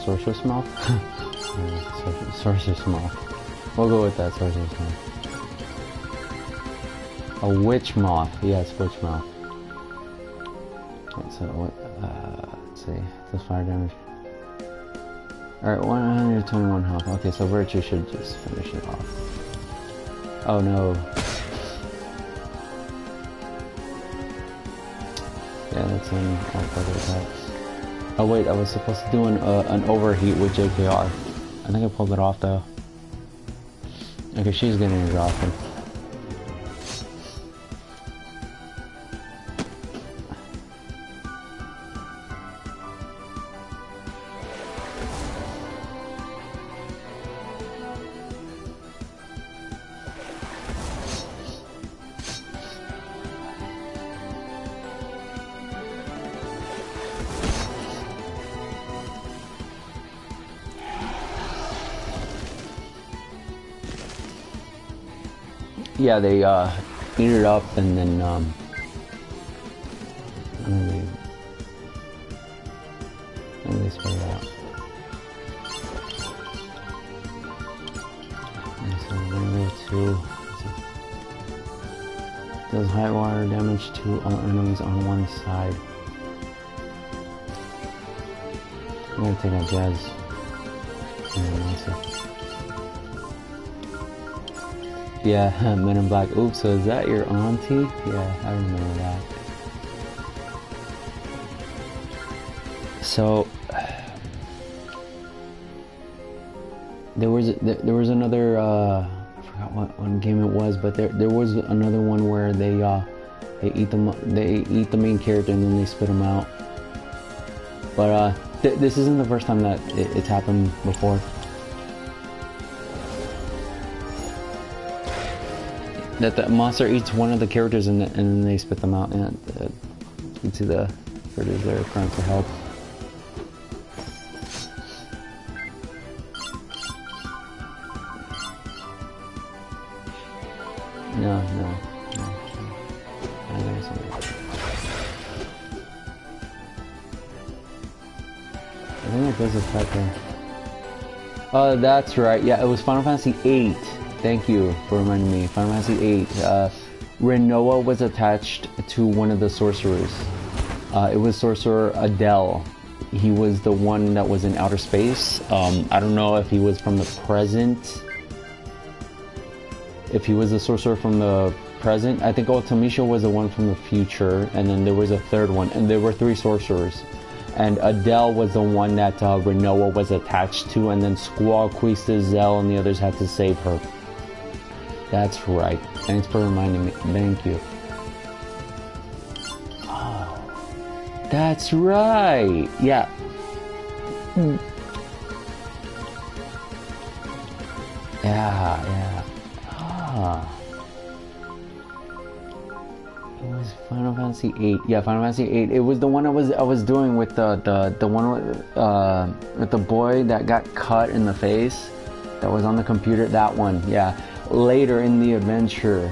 Sorceress Mouth? Sorceress Mouth. We'll go with that, Sorceress Mouth. A Witch Moth. Yes, Witch Mouth. Okay, so what, let's see. Does fire damage. Alright, 121 health. Okay, so Virtue should just finish it off. Oh no. Yeah, that's an all-further attacks. Oh wait, I was supposed to do an overheat with JKR. I think I pulled it off though. Okay, she's getting exhausted. Yeah, they heat it up and then they spray it out. And so we're gonna go to does high water damage to all enemies on one side. I'm gonna take out Jazz. Yeah, Men in Black. Oops, so is that your auntie? Yeah, I remember that. So there was another I forgot what game it was, but there was another one where they eat the main character and then they spit them out. But this isn't the first time that it's happened before. That the monster eats one of the characters and then they spit them out, and you can see the critters there crying for help. No. I never seen it. I think it does affect her. Oh, that's right. Yeah, it was Final Fantasy VIII. Thank you for reminding me. Final Fantasy VIII. Renoa was attached to one of the sorcerers. It was Sorcerer Adele. He was the one that was in outer space. I don't know if he was from the present. If he was the sorcerer from the present. I think Ultimecia was the one from the future. And then there was a third one. And there were 3 sorcerers. And Adele was the one that Renoa was attached to. And then Squall, Quista, Zell, and the others had to save her. That's right. Thanks for reminding me. Thank you. That's right. Yeah. Yeah. Ah. It was Final Fantasy VIII. Yeah, Final Fantasy VIII. It was the one I was doing with the one with the boy that got cut in the face. That was on the computer. That one. Yeah. Later in the adventure,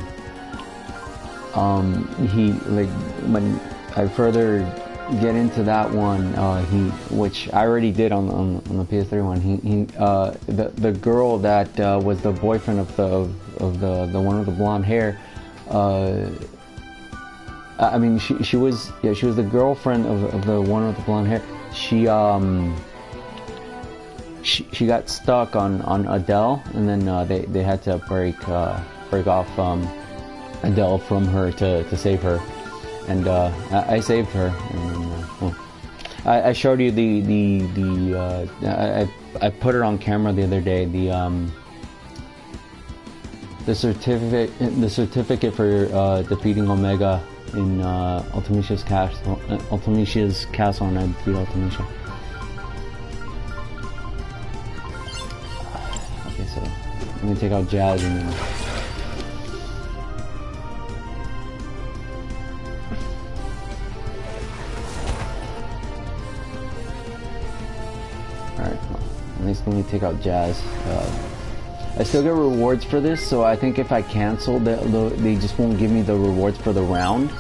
he like when I further get into that one, which I already did on the PS3 one. The girl that was the boyfriend of the one with the blonde hair. I mean, she was the girlfriend of the one with the blonde hair. She got stuck on Adele, and then they had to break off Adele from her to save her. And I saved her. And, I showed you I put it on camera the other day. The certificate for defeating Omega in Ultimecia's castle, and I beat Ultimecia. Okay, so I'm gonna take out Jazz and then. At least when we take out Jazz. I still get rewards for this, so I think if I cancel, they just won't give me the rewards for the round.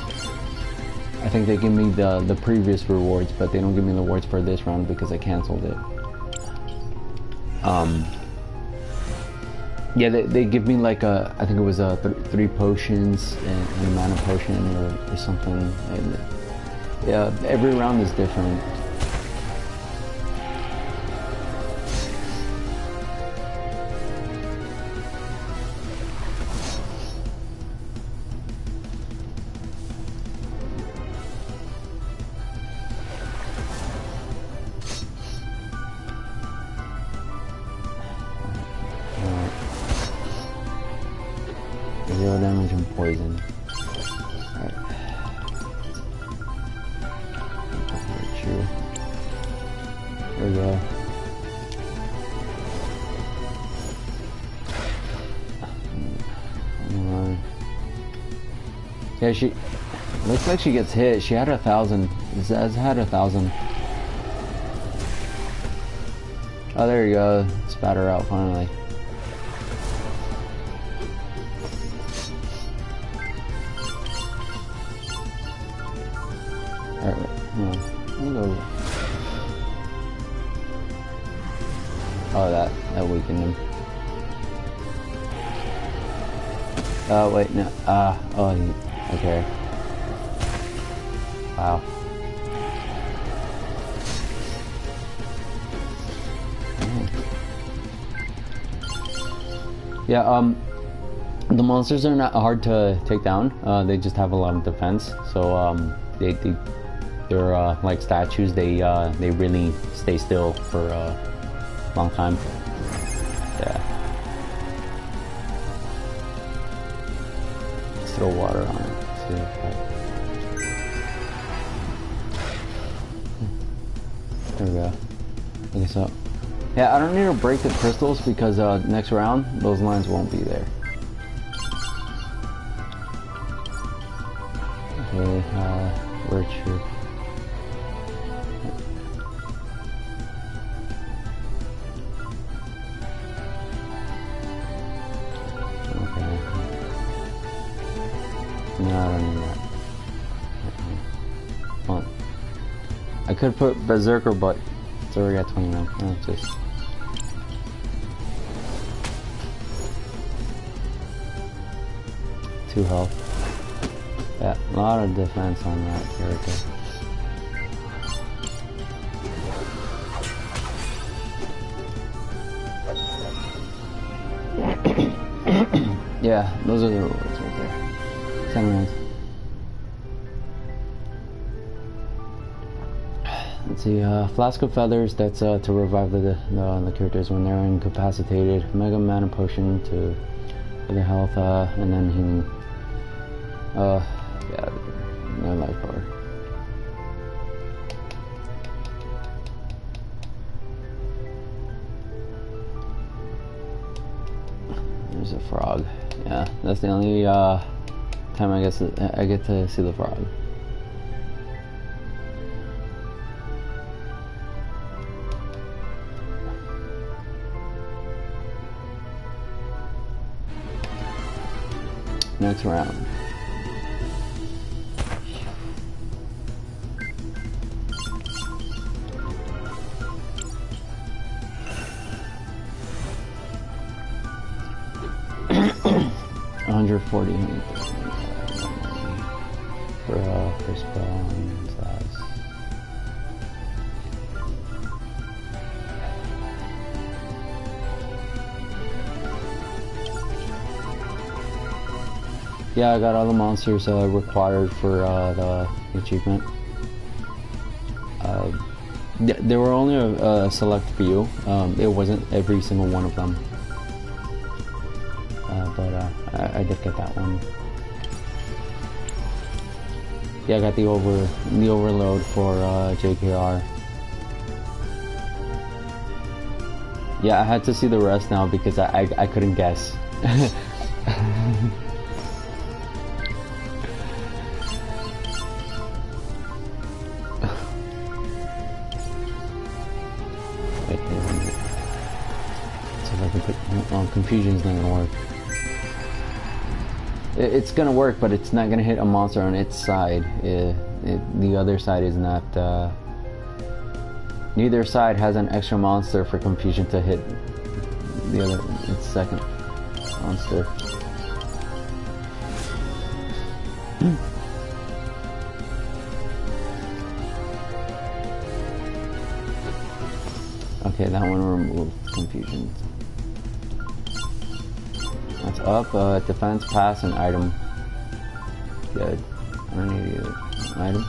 I think they give me the previous rewards, but they don't give me the rewards for this round because I canceled it. Yeah, they give me like I think it was 3 potions and a mana potion or something. And, yeah, every round is different. Zero damage and poison. Alright. There we go. Yeah, she looks like she gets hit. She had 1,000. Zaz had 1,000. Oh, there you go. Spat her out finally. Oh, that weakened him. Oh, wait, no. Okay. Wow. Yeah, the monsters are not hard to take down. They just have a lot of defense. So, they're like statues. They really stay still for a long time. Yeah. Let's throw water on it. See if there we go. Okay, so yeah, I don't need to break the crystals because next round those lines won't be there. Okay, virtue. I don't need that. Well, I could put Berserker, but it's already at 29. Oh, just 2 health. Yeah, a lot of defense on that character. Yeah, those are the rewards right there. 10 rounds. Let's see, Flask of Feathers, that's to revive the characters when they're incapacitated. Mega Mana Potion for their health, and then healing. Yeah, no life bar. There's a frog. Yeah, that's the only time I guess I get to see the frog. Next round. $140 for spell and size. Yeah, I got all the monsters required for the achievement. There were only a select few. It wasn't every single one of them. But I did get that one. Yeah, I got the overload for JKR. Yeah, I had to see the rest now because I couldn't guess. Confusion's not gonna work. It's gonna work, but it's not gonna hit a monster on its side. The other side is not. Neither side has an extra monster for confusion to hit the other. Its second monster. Okay, that one removed confusion. That's up, defense, pass, and item. Good. I don't need either. Item.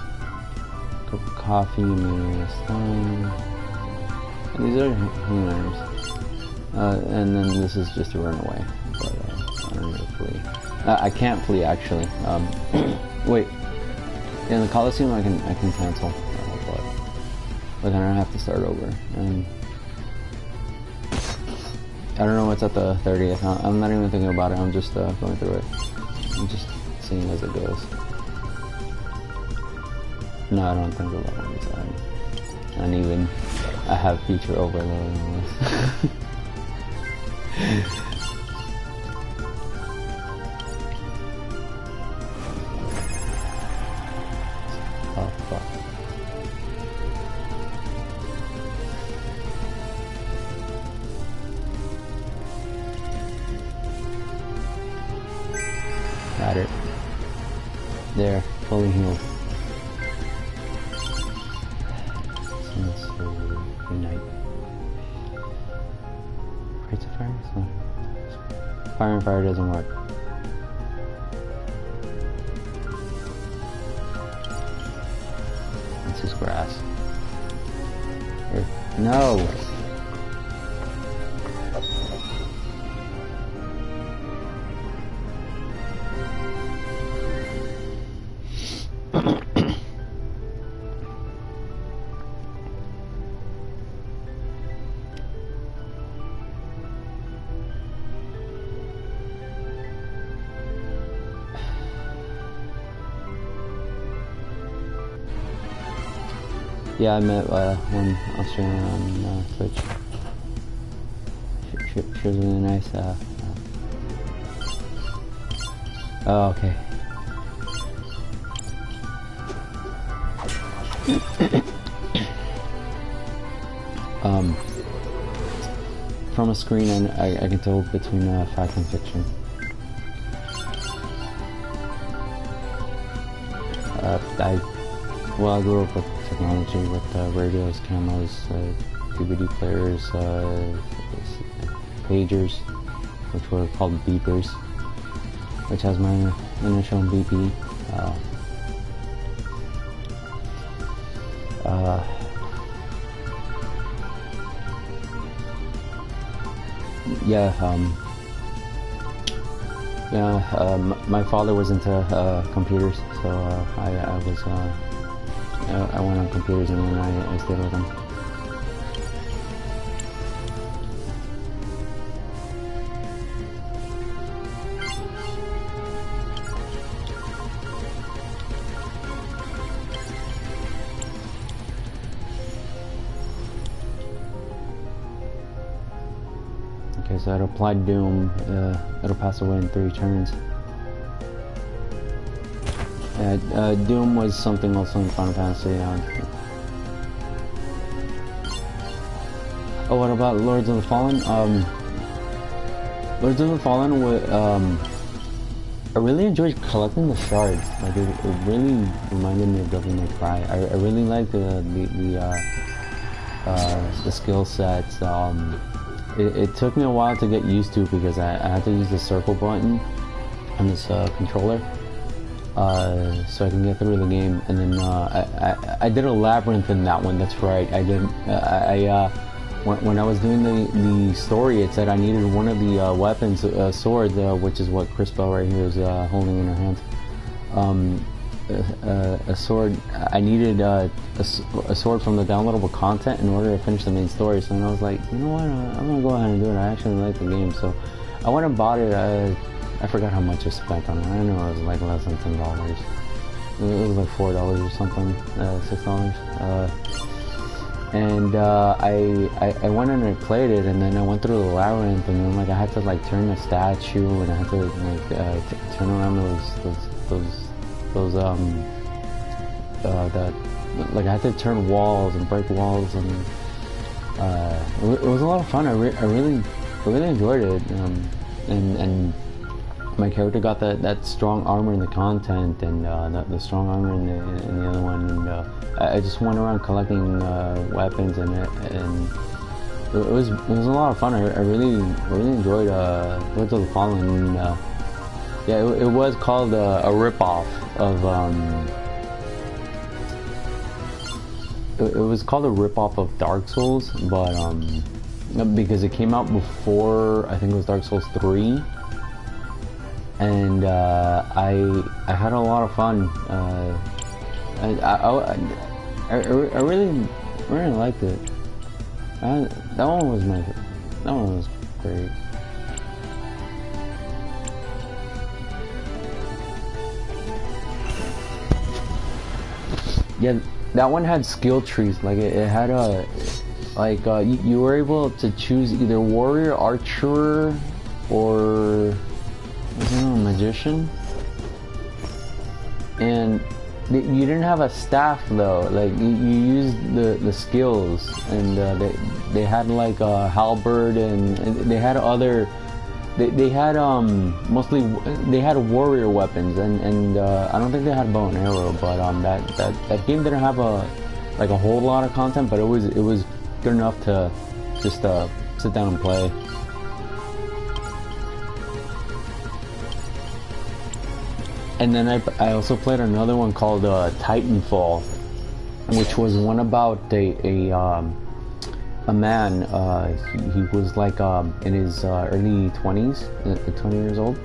Cup of coffee, maybe slime. These are healing items. And then this is just to run away. But I don't need to flee. I can't flee actually. Wait. In the Coliseum I can cancel. But then I have to start over. And I don't know what's at the 30th. I'm not even thinking about it. I'm just going through it. I'm just seeing as it goes. No, I don't think about it inside. And even I have future overload on this. Oh fuck. Got it. There, fully healed. So, unite. Rates of fire? So, fire and fire doesn't work. This is grass. Here. No! Yeah, I met one Australian on Twitch. She was really nice. Oh, okay. From a screen, and I can tell between fact and fiction. I grew up with technology, with radios, cameras, DVD players, pagers, which were called beepers, which has my initial BP. My father was into computers, so I went on computers and then I stayed with him. Okay, so it applied Doom. It'll pass away in 3 turns. Doom was something also in Final Fantasy. Oh, what about Lords of the Fallen? Lords of the Fallen, I really enjoyed collecting the shards. Like it really reminded me of Devil May Cry. I really liked the skill sets. It took me a while to get used to because I had to use the circle button on this controller so I can get through the game. And then I did a labyrinth in that one. That's right. I did. When I was doing the story, it said I needed one of the weapons, sword, which is what Chris Bell right here is holding in her hand. A sword. I needed a sword from the downloadable content in order to finish the main story. So then I was like, you know what? I'm gonna go ahead and do it. I actually like the game, so I went and bought it. I forgot how much I spent on it. I know it was like less than $10. It was like $4 or something, $6. And I went and I played it, and then I went through the labyrinth, and then like I had to like turn the statue, and I had to like turn around like I had to turn walls and break walls, and it was a lot of fun. I really enjoyed it, and my character got that strong armor in the content, and the strong armor in the other one, and I just went around collecting weapons, and it was a lot of fun. I really enjoyed Lords of the Fallen. Yeah, it was called a ripoff of it was called a ripoff of Dark Souls, but because it came out before, I think it was Dark Souls 3, and I had a lot of fun. I really liked it. That one was great. Yeah, that one had skill trees. Like it had a you were able to choose either warrior, archer, or I don't know, magician. And you didn't have a staff though. Like you used the skills, and they had like a halberd, and they had other. They had mostly they had warrior weapons, and I don't think they had bow and arrow, but that game didn't have a whole lot of content, but it was good enough to just sit down and play. And then I also played another one called Titanfall, which was one about a man. He was like in his early 20s, 20 years old,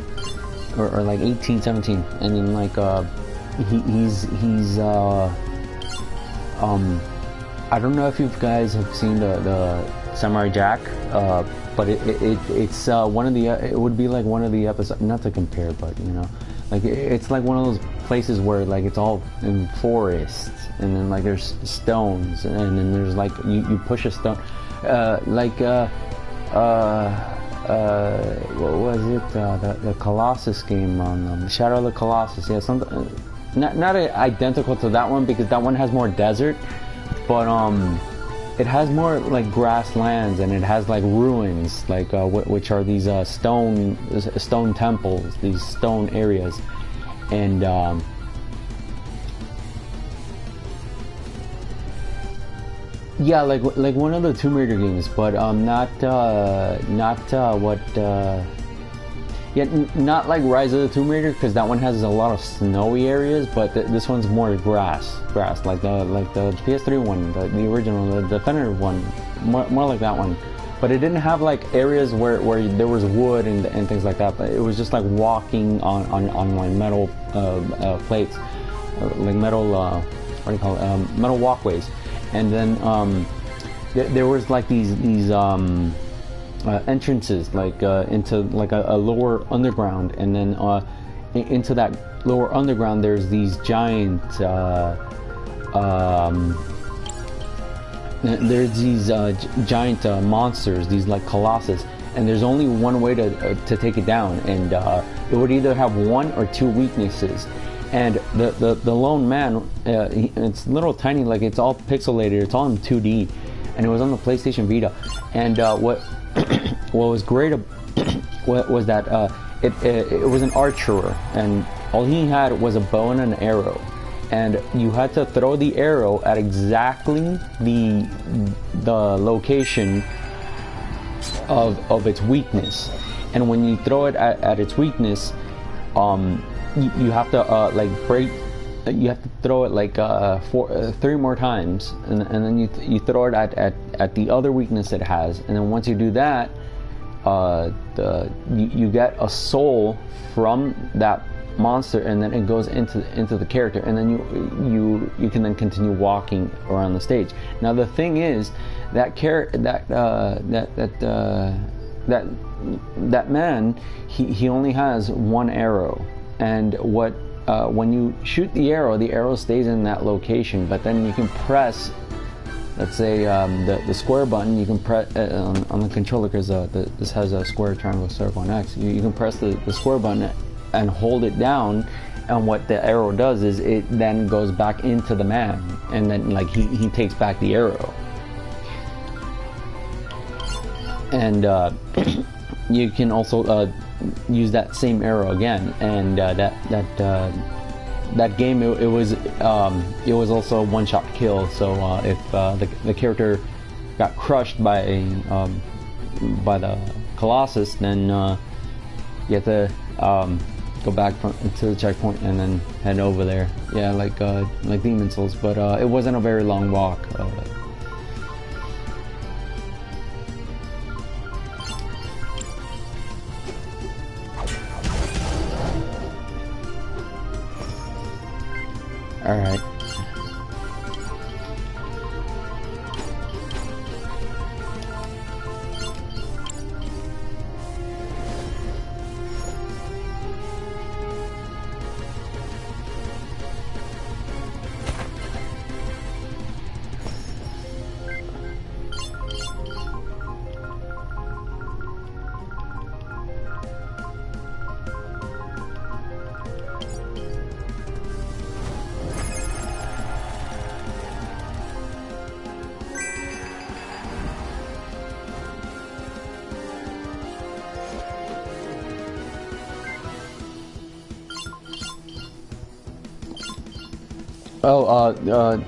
or like 18, 17, and then like he's I don't know if you guys have seen the Samurai Jack, but it's one of the it would be like one of the episodes, not to compare, but you know, like it's like one of those places where like it's all in forests, and then like there's stones, and then there's like you push a stone, what was it, the Colossus game on Shadow of the Colossus, yeah, something not identical to that one because that one has more desert, but it has more like grasslands, and it has like ruins, like which are these stone temples, these stone areas, and yeah, like one of the Tomb Raider games, but not what yeah, not like Rise of the Tomb Raider, because that one has a lot of snowy areas, but this one's more grass, like the PS3 one, the original, the definitive one, more like that one. But it didn't have like areas where there was wood and things like that. But it was just like walking on like metal plates, like metal what do you call it? Metal walkways, and then there was like these entrances like into like a lower underground, and then into that lower underground there's these giant giant monsters, these like colossus, and there's only one way to take it down, and it would either have one or two weaknesses. And the lone man, it's little tiny, like it's all pixelated, it's all in 2D, and it was on the PlayStation Vita. And what was great was that it was an archer, and all he had was a bow and an arrow, and you had to throw the arrow at exactly the location of its weakness. And when you throw it at its weakness, you have to like break. You have to throw it like 3 more times, and then you throw it at the other weakness it has, and then once you do that, you get a soul from that monster, and then it goes into the character, and then you can then continue walking around the stage. Now the thing is that that man, he only has one arrow, and when you shoot the arrow stays in that location, but then you can press, let's say the square button, you can press on the controller, because this has a square, triangle, circle, and X. You can press the square button and hold it down, and what the arrow does is it then goes back into the man, and then like he takes back the arrow. And you can also use that same arrow again, and that game, it was also a one-shot kill. So if the character got crushed by the Colossus, then you have to go back to the checkpoint and then head over there. Yeah, like Demon Souls, but it wasn't a very long walk. All right.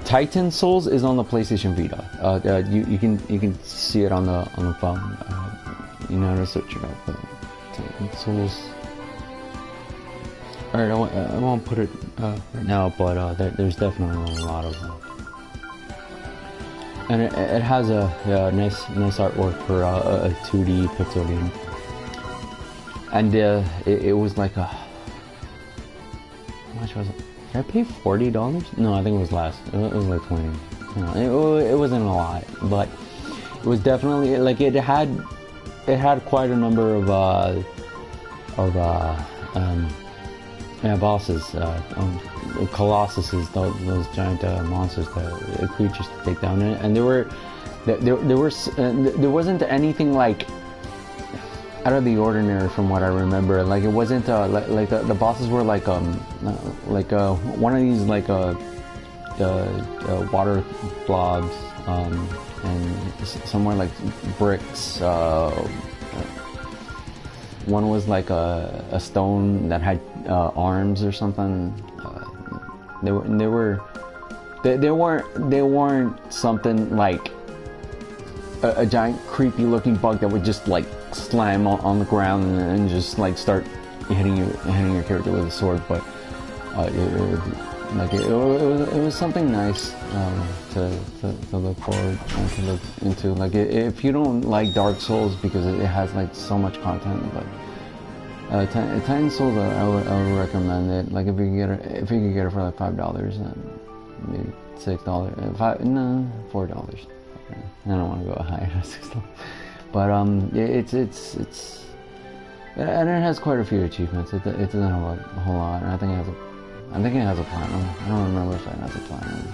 Titan Souls is on the PlayStation Vita. You can see it on the phone. You know how to search it up. Titan Souls. Alright, I won't put it right now, but there's definitely a lot of them. And it has a nice artwork for a 2D pixel game. And it was like how much was it? Did I pay $40? No, I think it was less. It was like 20. It wasn't a lot, but it was definitely like it had quite a number of bosses, colossuses, those giant monsters, the creatures to take down, and there wasn't anything like out of the ordinary from what I remember. Like it wasn't like the bosses were like one of these like water blobs and somewhere like bricks. One was like a stone that had arms or something. They weren't something like a giant creepy looking bug that would just like slam on the ground and just like start hitting your character with a sword. But it was something nice to look forward and to look into. Like if you don't like Dark Souls because it has like so much content, but Titan Souls I would recommend it. Like if you could get it for like $5 and maybe $6, no, $4. I don't want to go higher than $6, but it's and it has quite a few achievements. It doesn't have a whole lot, and I think it has a platinum. I don't remember if it has a platinum.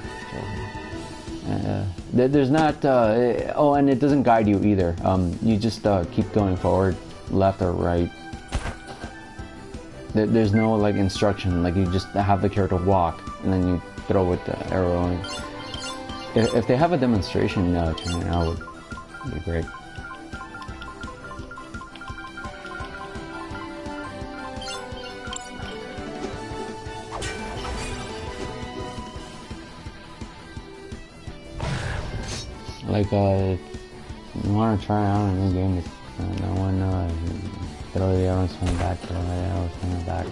There's not. Oh, and it doesn't guide you either. You just keep going forward, left or right. There's no like instruction. Like you just have the character walk, and then you throw with the arrow. And if they have a demonstration turn out, would be great. Like, if you want to try out a new game, no one throw the arrow, swing back, throw the arrow, swing back.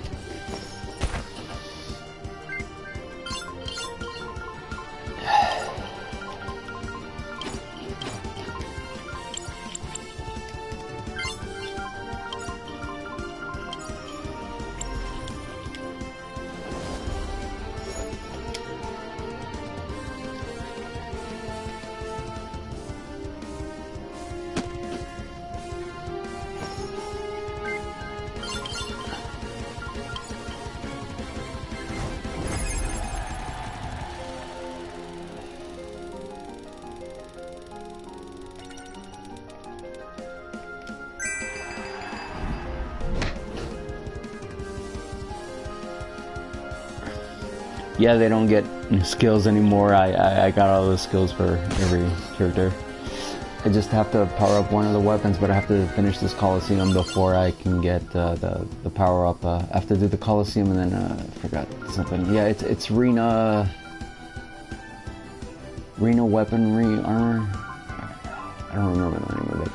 Yeah, they don't get skills anymore. I got all the skills for every character. I just have to power up one of the weapons, but I have to finish this Coliseum before I can get the power up. I have to do the Coliseum and then I forgot something. Yeah, it's Rena Weaponry Armor. I don't remember the name of it.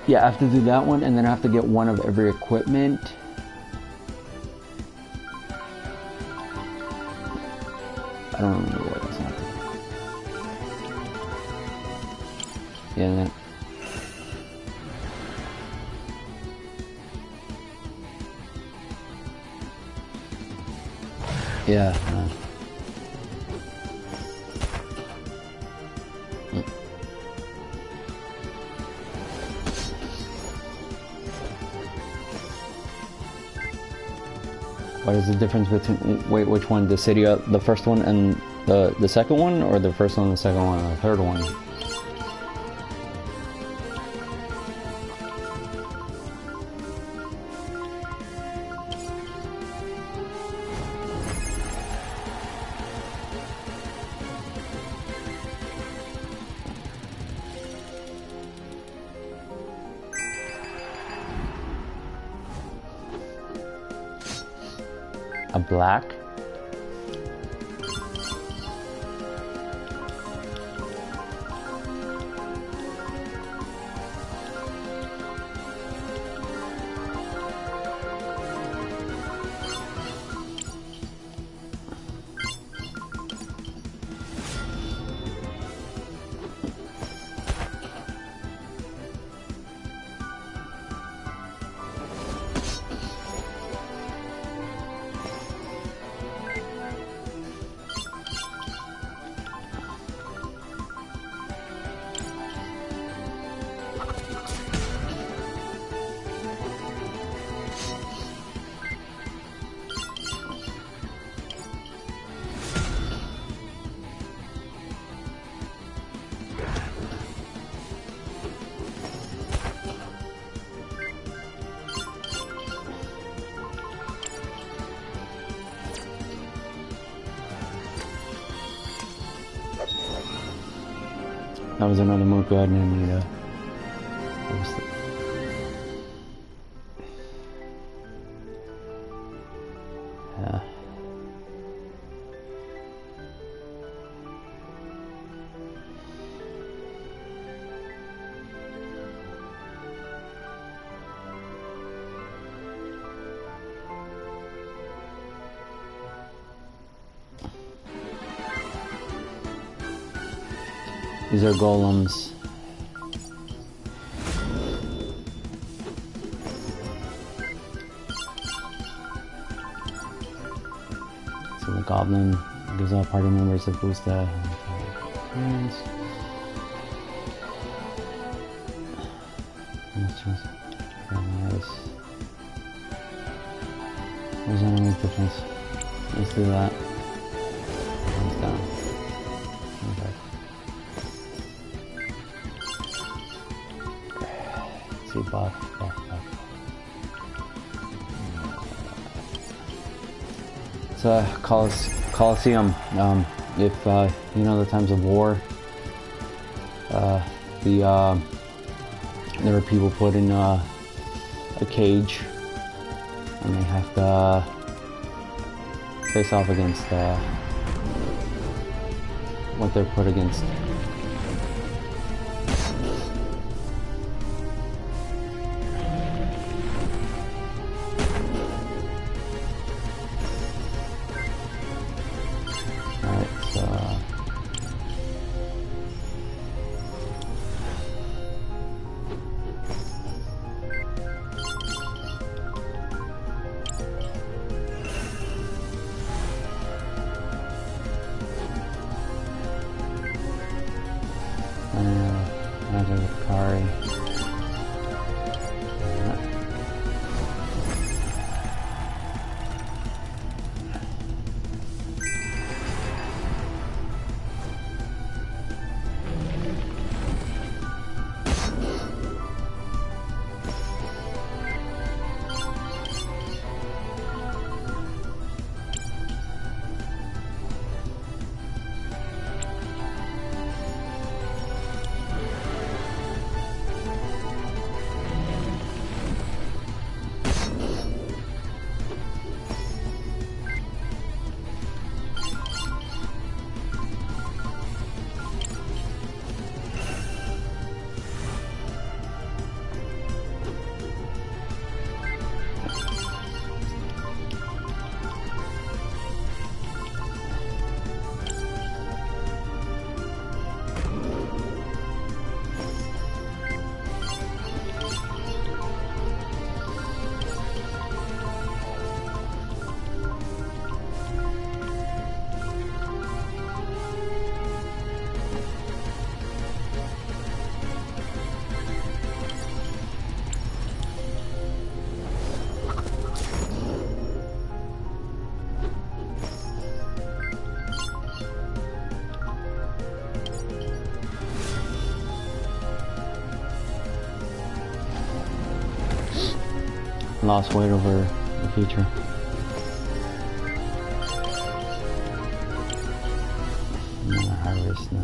Yeah, I have to do that one, and then I have to get one of every equipment. I don't remember what it's not. Yeah, and then yeah. What is the difference between, wait, which one? The city, the first one and the second one, or the first one, the second one, and the third one? A black? That was another move I didn't need to. Yeah. These are golems. So the goblin gives all party members a boost to experience. Nice. There's enemy defense. Let's do that. One's down. Okay. Let's see, buff. It's a Coliseum. If you know the times of war, there were people put in a cage, and they have to face off against what they're put against. Lost weight over the feature. No, harvest, no.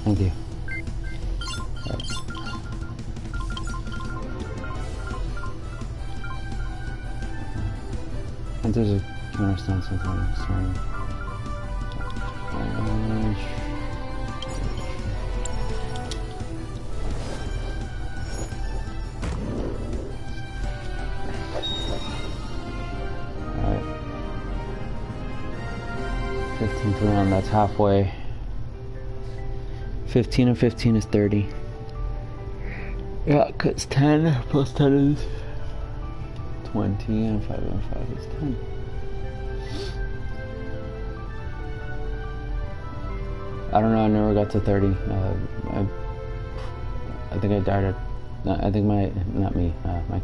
Thank you. And there's a counterstone sometimes. Alright. 15 per round, that's halfway. 15 and 15 is 30. Yeah, cause 10 plus 10 is 20 and 5 and 5 is 10. I don't know, I never got to 30. I think I died at, I think my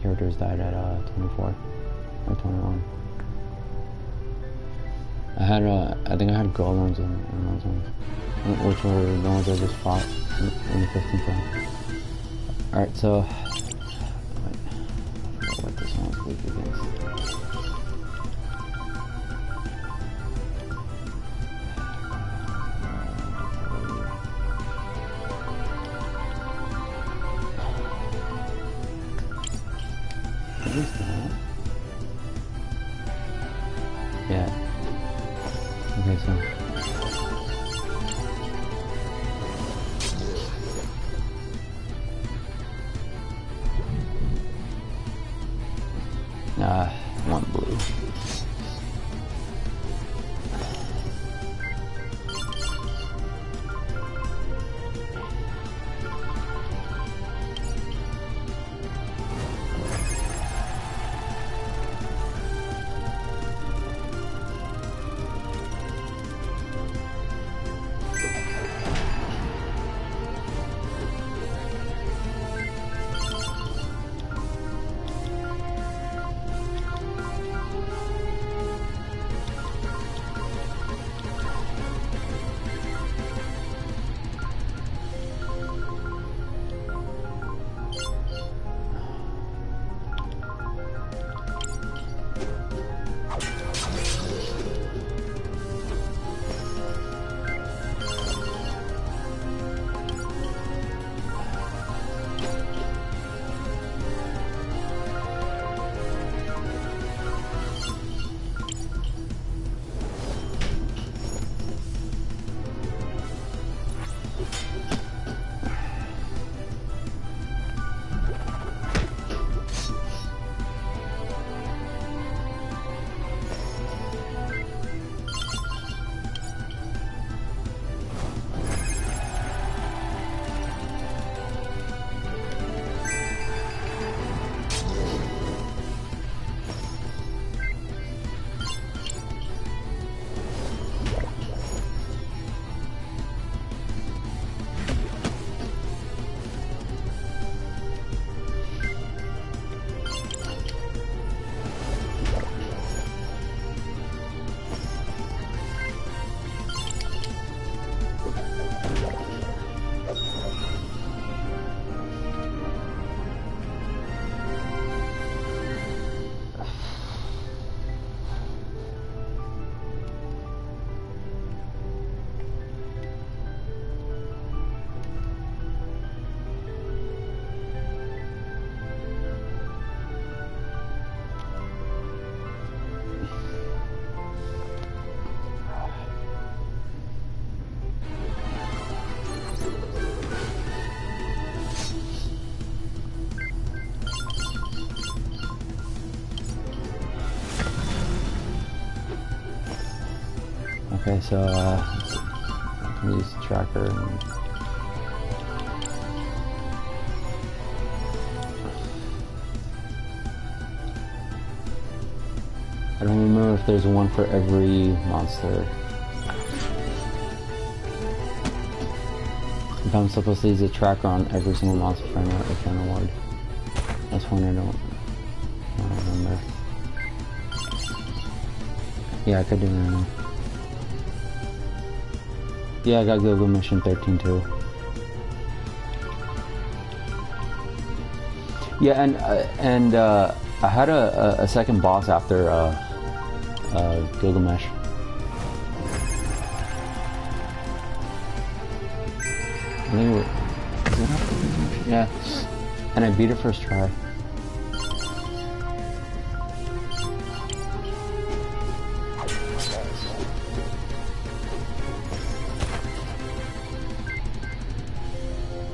characters died at 24 or 21. I think I had golems in those ones, which were the ones I just fought in the 15th round. Alright, so, wait, I forgot what this one was weak against. What is that? Yeah. Okay, so. One blue. Okay, so I can use the tracker and I don't remember if there's one for every monster. If I'm supposed to use a tracker on every single monster for an award. That's one I don't remember. Yeah, I could do that now. Yeah, I got Google Mission 13 too. Yeah, and I had a second boss after Gilgamesh. think it was it after this mission? Yeah. And I beat it first try.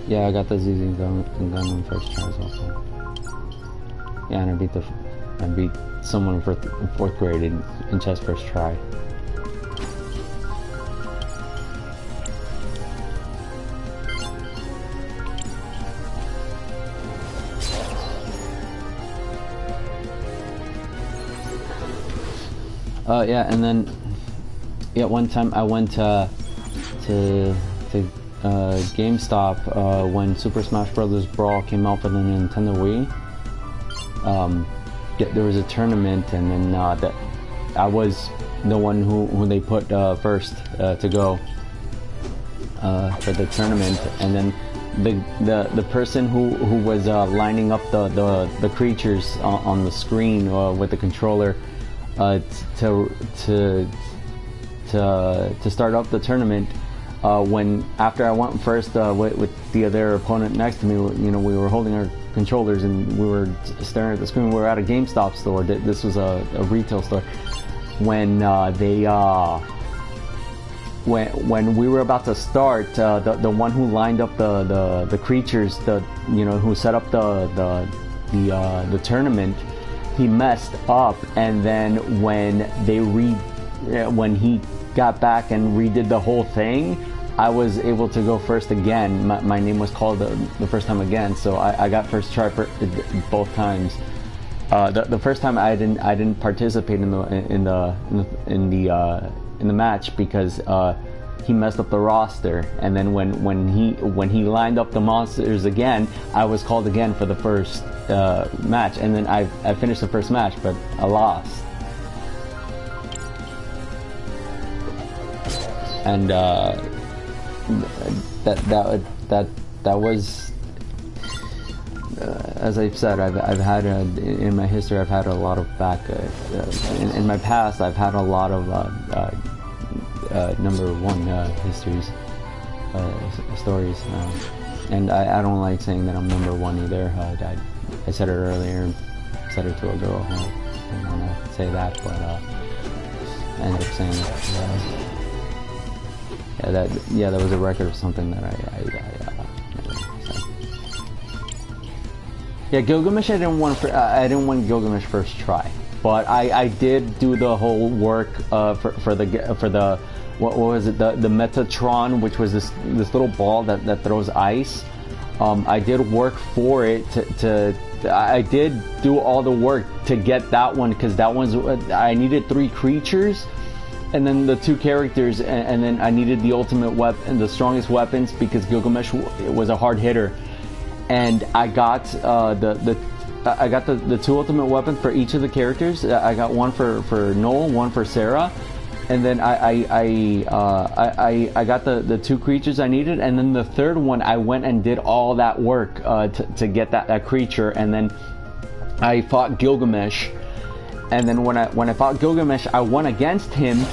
Yeah, I got the ZZ gun first try also. Yeah, and I beat someone in fourth grade in chess first try. Yeah, and then one time I went to GameStop when Super Smash Bros. Brawl came out for the Nintendo Wii. There was a tournament, and then that I was the one who they put first to go for the tournament, and then the person who was lining up the creatures on the screen with the controller to start up the tournament. When after I went first with the other opponent next to me, you know, we were holding our controllers and we were staring at the screen. We were at a GameStop store. This was a retail store. When when we were about to start, the one who lined up the creatures, who set up the tournament, he messed up, and then when he got back and redid the whole thing, I was able to go first again. My name was called the first time again, so I got first try both times. The first time I didn't participate in the match because he messed up the roster, and then when he lined up the monsters again, I was called again for the first match, and then I finished the first match, but I lost. And that was as I've said, I've had in my history, I've had a lot of in my past, I've had a lot of number one histories, stories, and I don't like saying that I'm number one either. I said it earlier, said it to a girl. I don't want to say that, but I ended up saying it. That was a record of something that yeah, Gilgamesh. I didn't win Gilgamesh first try, but I did do the whole work for the what was it, the Metatron, which was this little ball that throws ice. I did work for it I did do all the work to get that one, because that one's I needed 3 creatures. And then the 2 characters, and then I needed the ultimate weapon, the strongest weapons, because Gilgamesh was a hard hitter. And I got the 2 ultimate weapons for each of the characters. I got one for Noel, one for Sarah, and then I got the 2 creatures I needed. And then the 3rd one, I went and did all that work to get that creature, and then I fought Gilgamesh. And then when I fought Gilgamesh, I won against him,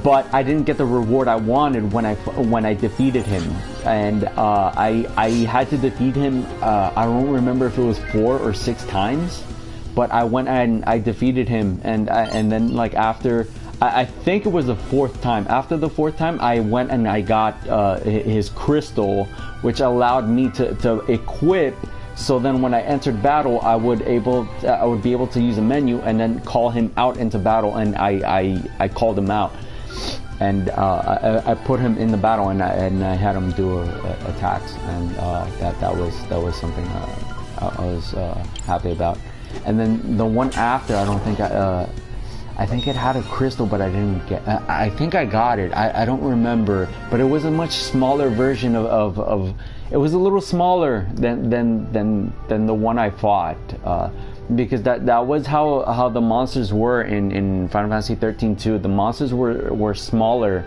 but I didn't get the reward I wanted when I defeated him. And I had to defeat him. I don't remember if it was 4 or 6 times, but I went and I defeated him. And then like after, I think it was the 4th time. After the 4th time, I went and I got his crystal, which allowed me to equip. So then when I entered battle, I would be able to use a menu and then call him out into battle, and I called him out, and I put him in the battle, and I had him do attacks, and that was something I was happy about. And then the one after, I don't think I think it had a crystal, but I didn't get. I think I got it. I don't remember, but it was a much smaller version of it was a little smaller than the one I fought, because that was how the monsters were in Final Fantasy 13 too. The monsters were smaller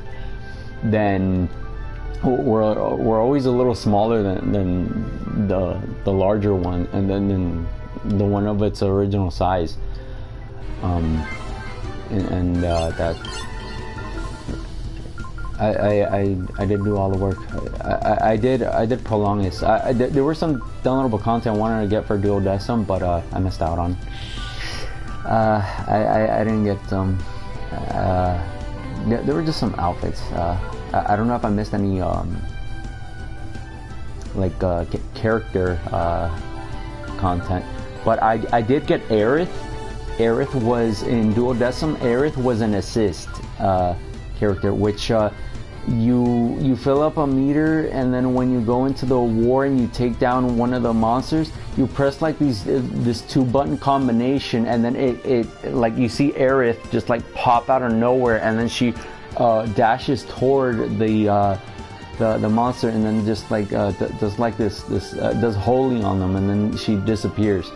than were always a little smaller than the larger one, and then the one of its original size. I did do all the work. I did prolong this. There were some downloadable content I wanted to get for Duodecim, but I missed out on. I didn't get them. There were just some outfits. I don't know if I missed any like character content, but I did get Aerith. Aerith was in Duodecim. Aerith was an assist character, which you fill up a meter, and then when you go into the war and you take down one of the monsters, you press like this 2-button combination, and then it like you see Aerith just like pop out of nowhere, and then she dashes toward the monster, and then just like does like this does holy on them, and then she disappears.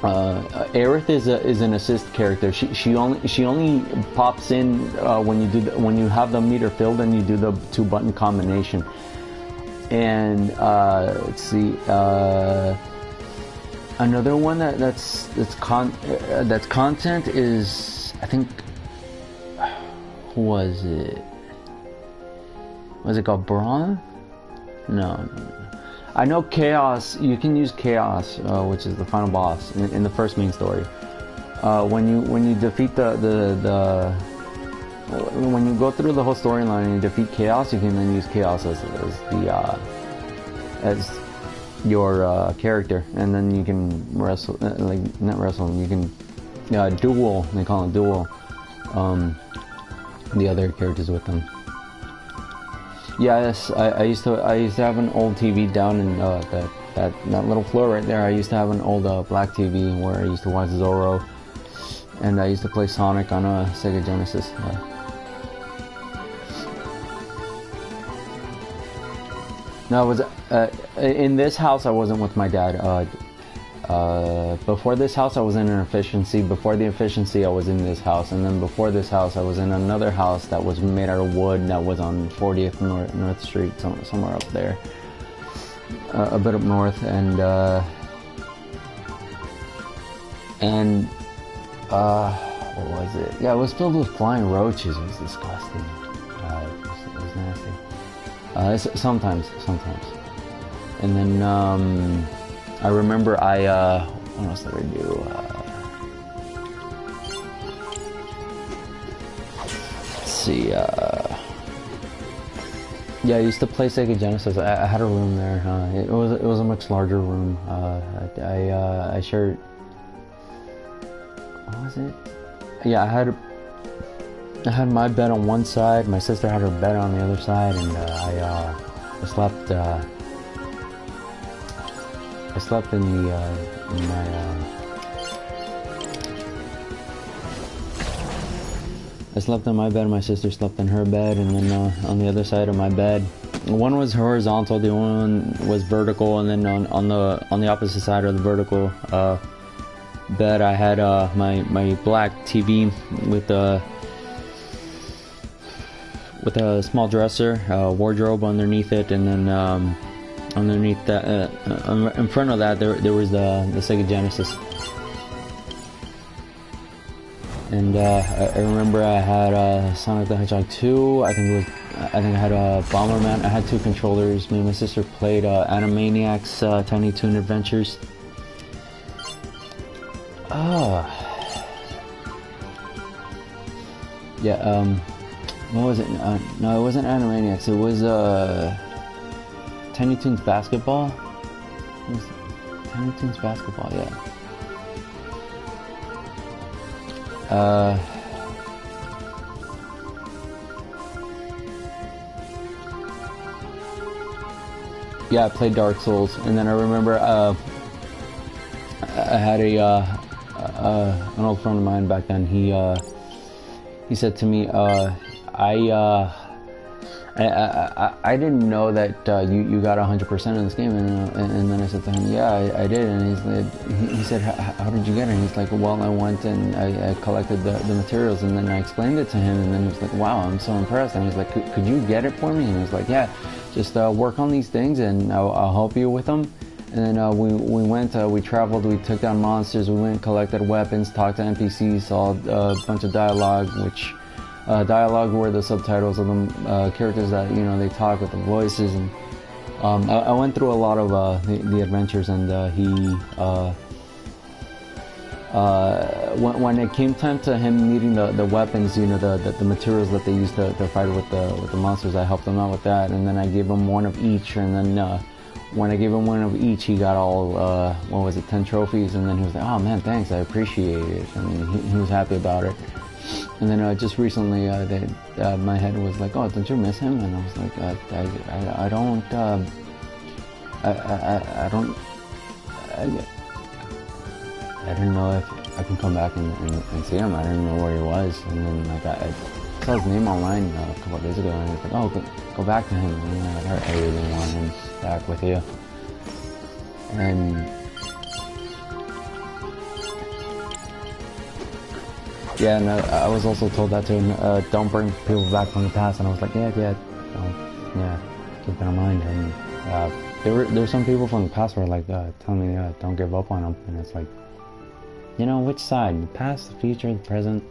Aerith is an assist character. She only pops in when you have the meter filled and you do the 2-button combination. And let's see, another one that's content is, I think, who was it? Was it called Braun? No. I know Chaos. You can use Chaos, which is the final boss in the first main story. When you defeat when you go through the whole storyline and you defeat Chaos, you can then use Chaos as your character, and then you can wrestle, like not wrestle. You can duel. They call it duel. The other characters with them. Yes, I used to have an old TV down in that little floor right there. I used to have an old black TV where I used to watch Zorro, and I used to play Sonic on a Sega Genesis. No, it was in this house. I wasn't with my dad. Before this house, I was in an efficiency. Before the efficiency, I was in this house, and then before this house, I was in another house that was made out of wood. That was on 40th North Street, somewhere up there, a bit up north, and what was it? Yeah, it was filled with flying roaches. It was disgusting. It was nasty. Sometimes, and then I remember what else did I do? Let's see, yeah, I used to play Sega Genesis. I had a room there. It was a much larger room. I shared, what was it? Yeah, I had my bed on one side, my sister had her bed on the other side, and I slept in I slept in my bed, my sister slept in her bed, and then on the other side of my bed, one was horizontal, the other one was vertical, and then on the opposite side of the vertical bed, I had my black TV with a small dresser, wardrobe underneath it, and then underneath that, in front of that, there was the Sega Genesis. And I remember I had Sonic the Hedgehog 2. I think I had Bomberman. I had 2 controllers. Me and my sister played Animaniacs Tiny Toon Adventures. Yeah. What was it? No, it wasn't Animaniacs. It was Tiny Toons Basketball? Tiny Toons Basketball, yeah. Yeah, I played Dark Souls, and then I remember I had an old friend of mine back then. He said to me, I didn't know that you got 100% in this game, and then I said to him, yeah, I did, and he said, how did you get it? And he's like, well, I went and I collected the materials, and then I explained it to him, and then he was like, wow, I'm so impressed, and he's like, could you get it for me? And he was like, yeah, just work on these things, and I'll help you with them. And then we went, we traveled, we took down monsters, we went and collected weapons, talked to NPCs, saw a bunch of dialogue, which dialogue where the subtitles of the characters that they talk with the voices, and I went through a lot of the adventures, and when it came time to him needing the weapons, the materials that they used to fight with the monsters, I helped him out with that, and then I gave him one of each, and then when I gave him one of each, he got all 10 trophies, and then he was like, oh man, thanks, I appreciate it, and he was happy about it. And then just recently, my head was like, oh, don't you miss him? And I was like, I don't, I didn't know if I can come back and see him. I didn't know where he was. And then like I saw his name online a couple of days ago, and I was like, oh, go back to him. And I really want him back with you. And yeah, and I was also told that too. Don't bring people back from the past. And I was like, yeah, keep that in mind. And there were some people from the past who were like telling me don't give up on them, and it's like, which side? The past, the future, the present?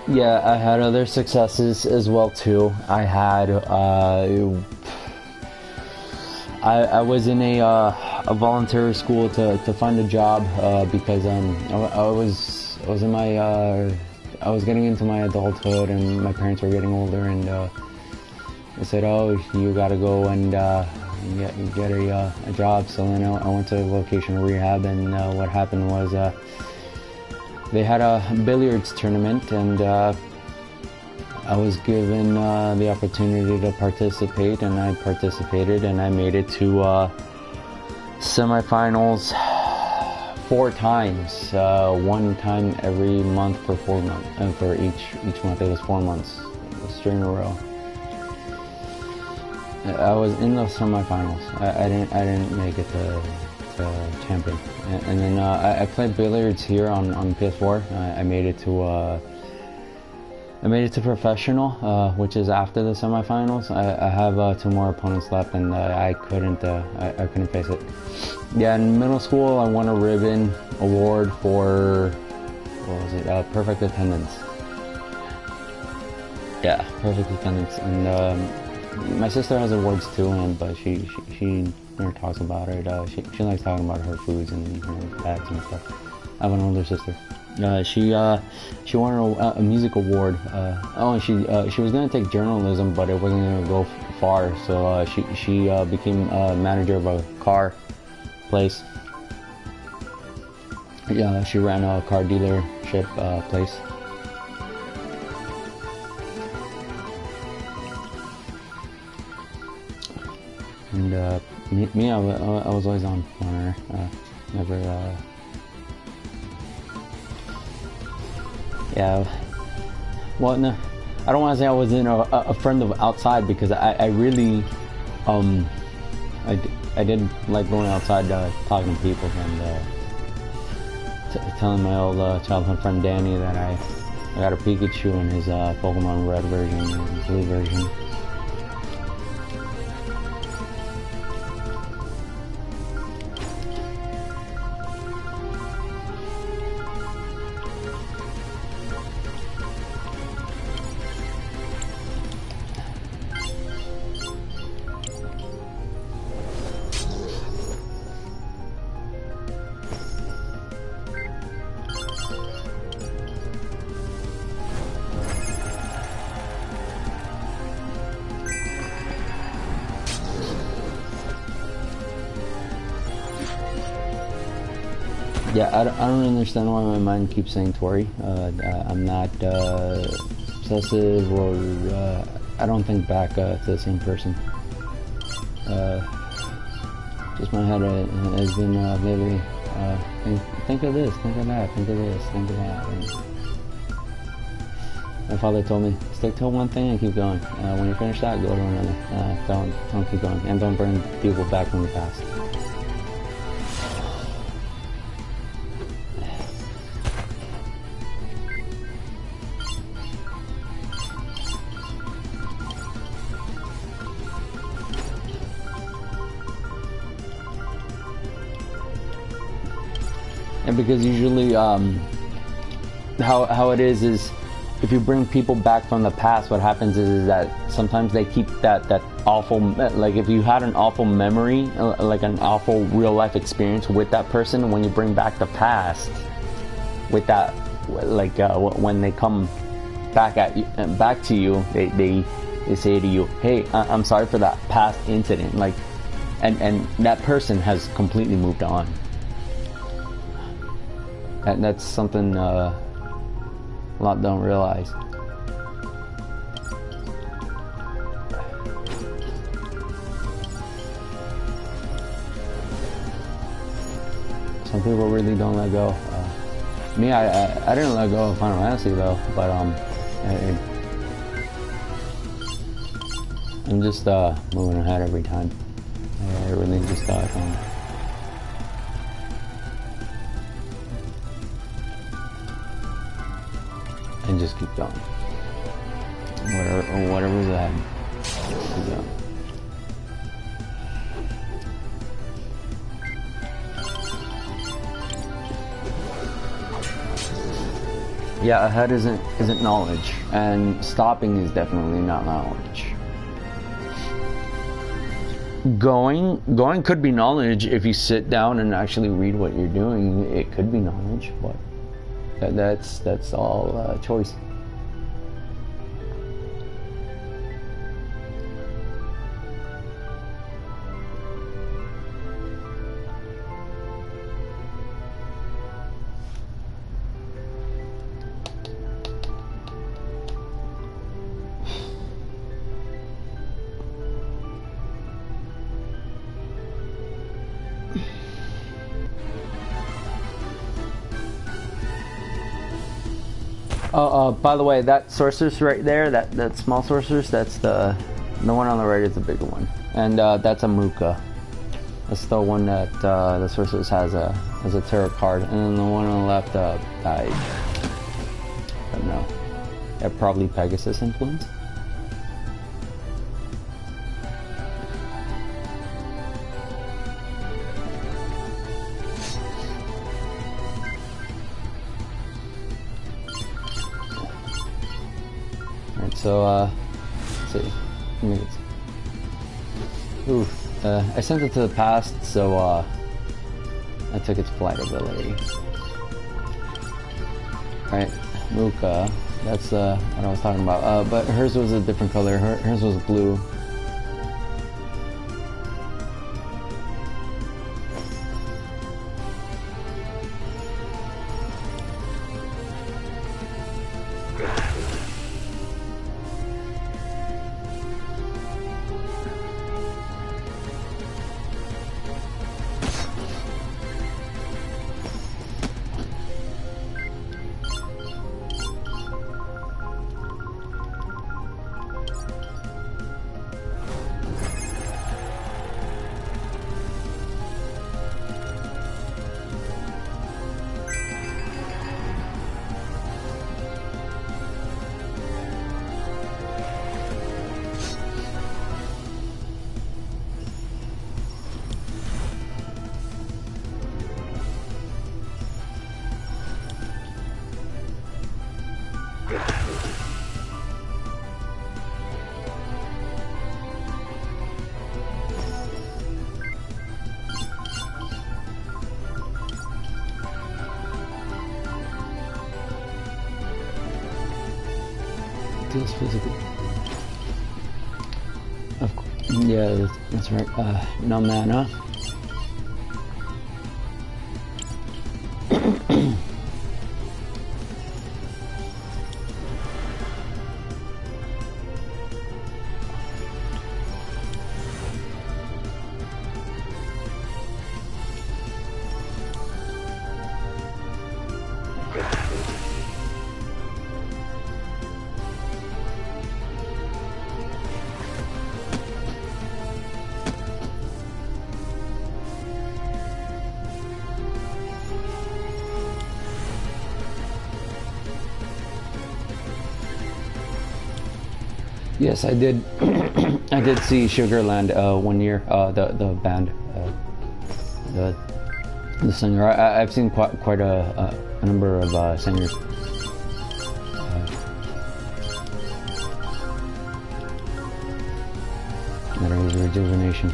Yeah, I had other successes as well too. I had I was in a voluntary school to find a job because I was in my I was getting into my adulthood, and my parents were getting older, and they said, oh, you gotta go and get a job. So then I went to vocational rehab, and what happened was they had a billiards tournament, and I was given the opportunity to participate, and I participated, and I made it to semifinals 4 times, one time every month for 4 months, and for each month it was 4 months straight in a row. I was in the semifinals. I didn't make it to champion, and then I played billiards here on PS4. I made it to professional, which is after the semifinals. I have 2 more opponents left, and I couldn't face it. Yeah, in middle school I won a ribbon award for perfect attendance. Yeah, perfect attendance, and my sister has awards too, but she never talks about it. She likes talking about her foods and her pets and stuff. I have an older sister. She won a music award. She was gonna take journalism, but it wasn't gonna go far. So she became manager of a car place. Yeah, she ran a car dealership place. And me, I was always on her. Never. Yeah. Well, no, I don't want to say I wasn't a friend of outside, because I really, I did like going outside, talking to people, and telling my old childhood friend Danny that I got a Pikachu in his Pokemon Red version and Blue version. Yeah, I don't understand why my mind keeps saying Tori. I'm not obsessive, or I don't think back to the same person. Just my head has been lately, think of this, think of that, think of this, think of that. My father told me, stick to one thing and keep going. When you finish that, go to another. Don't keep going. And don't bring people back from the past. And because usually, how it is if you bring people back from the past, what happens is that sometimes they keep that awful, like if you had an awful memory, like an awful real life experience with that person, when you bring back the past with that, like when they come back to you, they say to you, hey, I'm sorry for that past incident, like, and that person has completely moved on. And that's something a lot don't realize. Some people really don't let go. Me, I didn't let go of Final Fantasy though, but I'm just moving ahead every time. I really just and just keep going. Whatever's ahead. Keep going. Yeah, ahead isn't knowledge, and stopping is definitely not knowledge. Going could be knowledge if you sit down and actually read what you're doing. It could be knowledge, but that's all choice. By the way, that sorceress right there, that small sorceress, that's the one on the right is the bigger one, and that's a Muka. That's the one that the sorceress has a tarot card, and then the one on the left, I don't know. Probably Pegasus influence. So, let's see. Ooh, I sent it to the past, so I took its flight ability. Right, Muka, that's what I was talking about. But hers was a different color. Hers was blue. Deals physically. Of course. Yeah, that's right. No mana. Yes, I did. I did see Sugarland 1 year. The band, the singer. I've seen quite a number of singers. That are his rejuvenation.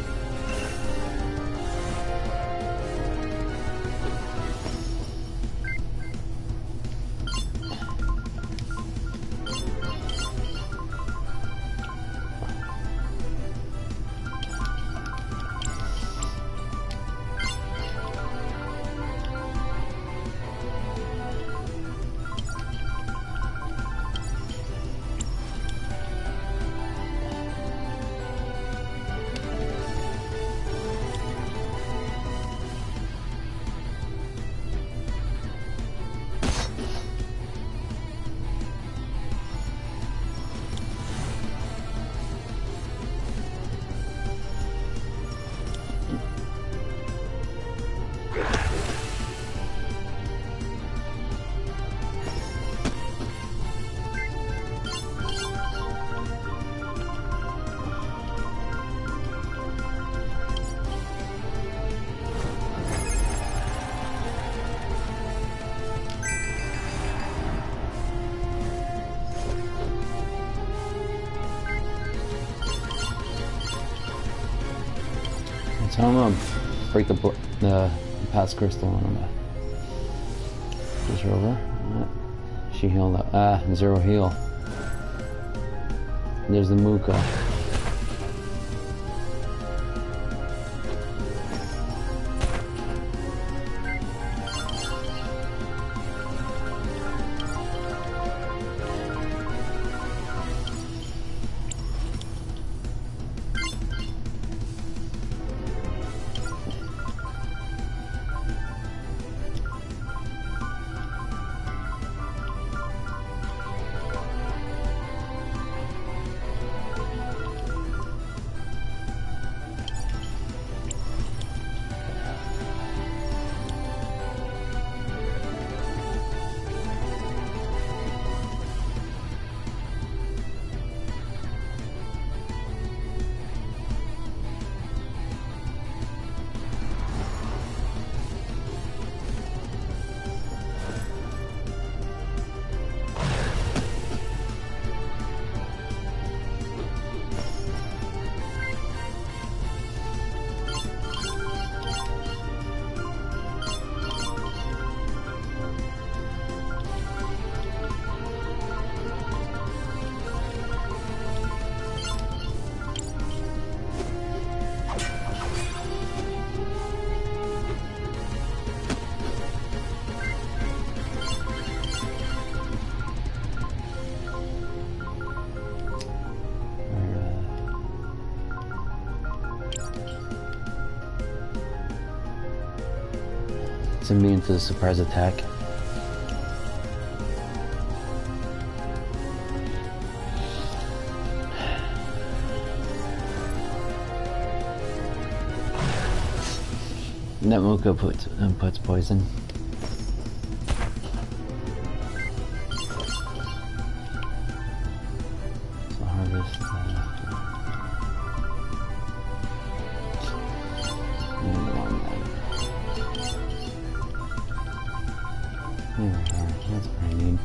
So I'm gonna break the past crystal on him. Push her over. She healed up. Zero heal. There's the Muka. It's immune for the surprise attack. That Muka puts poison. So harvest. That's pretty neat.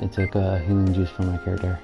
it took healing juice from my character.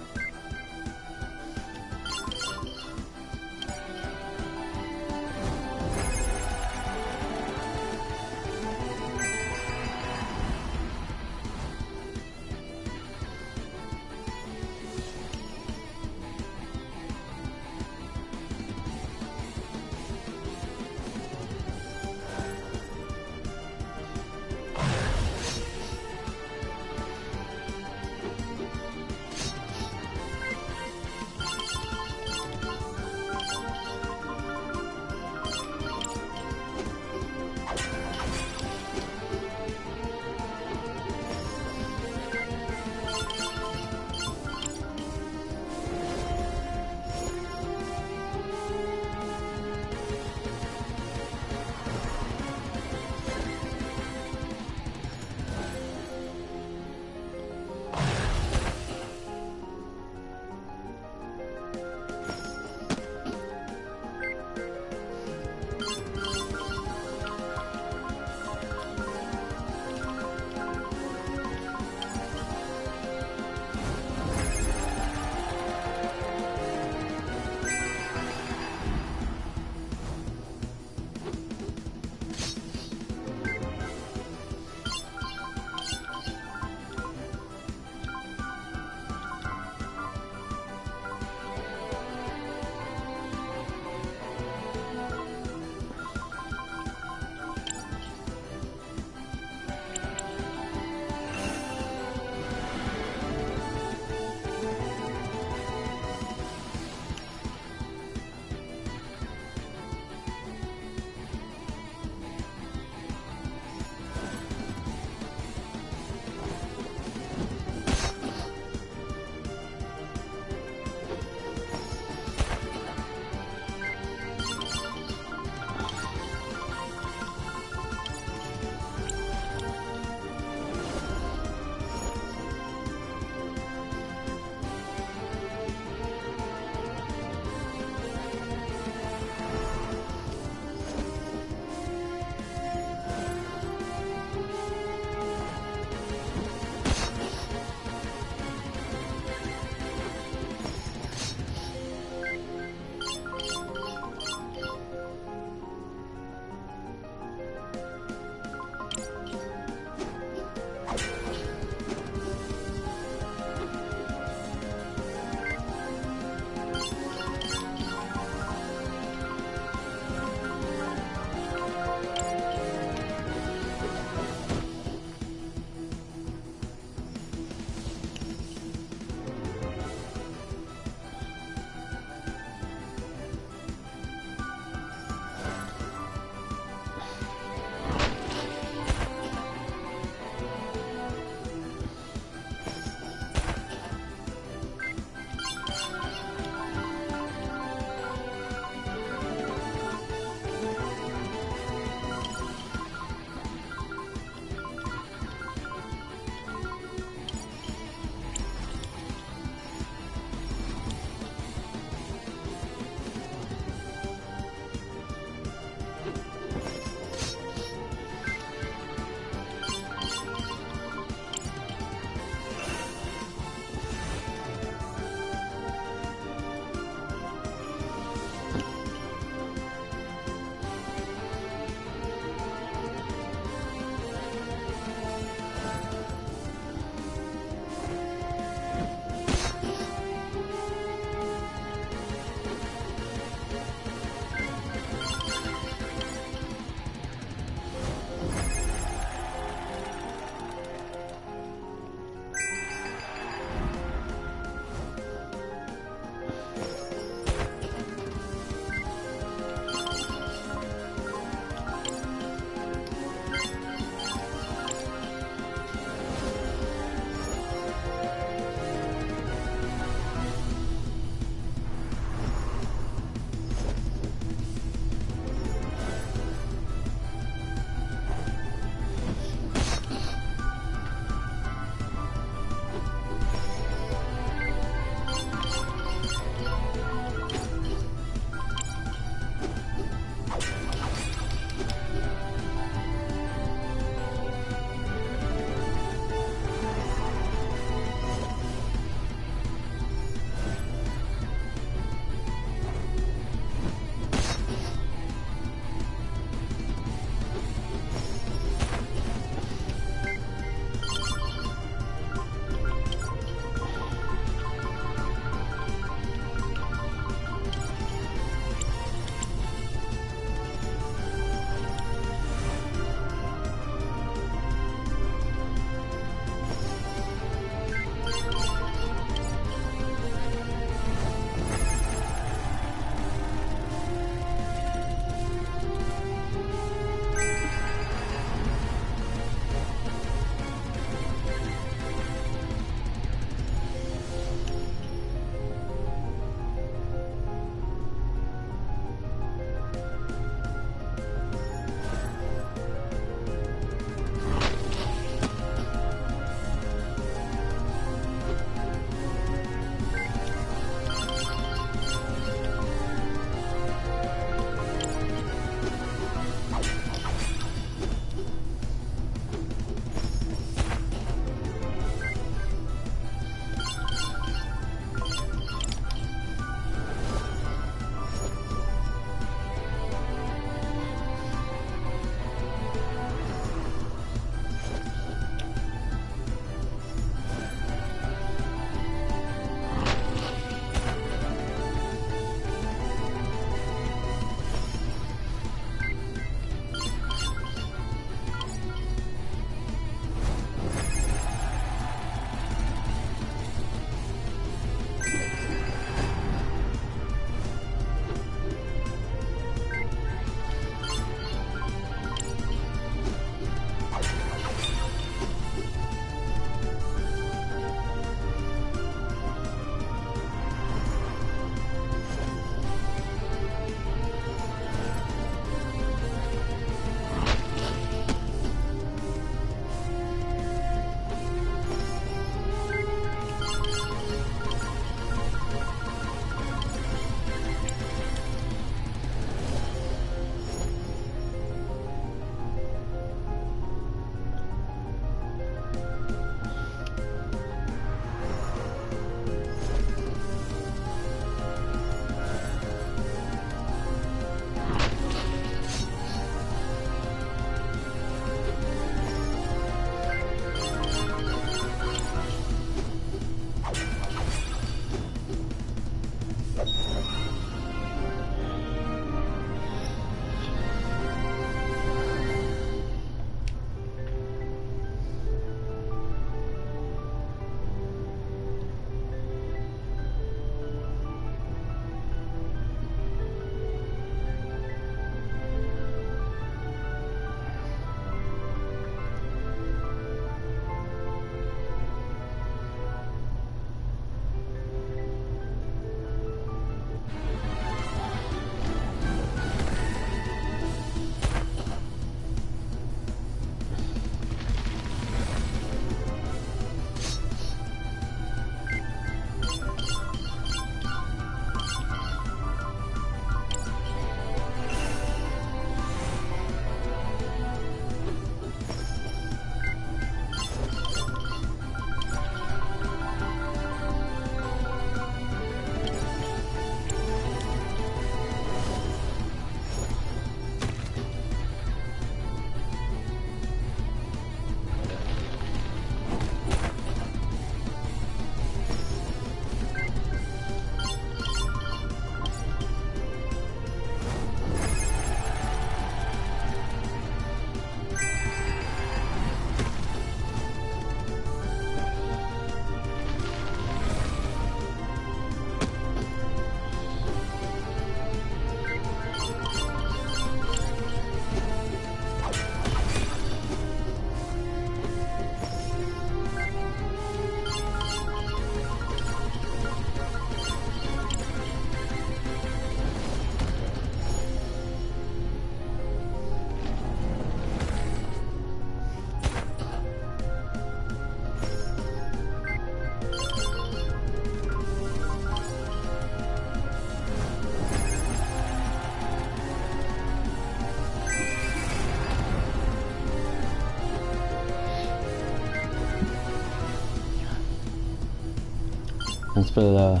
Thanks for the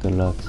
good looks.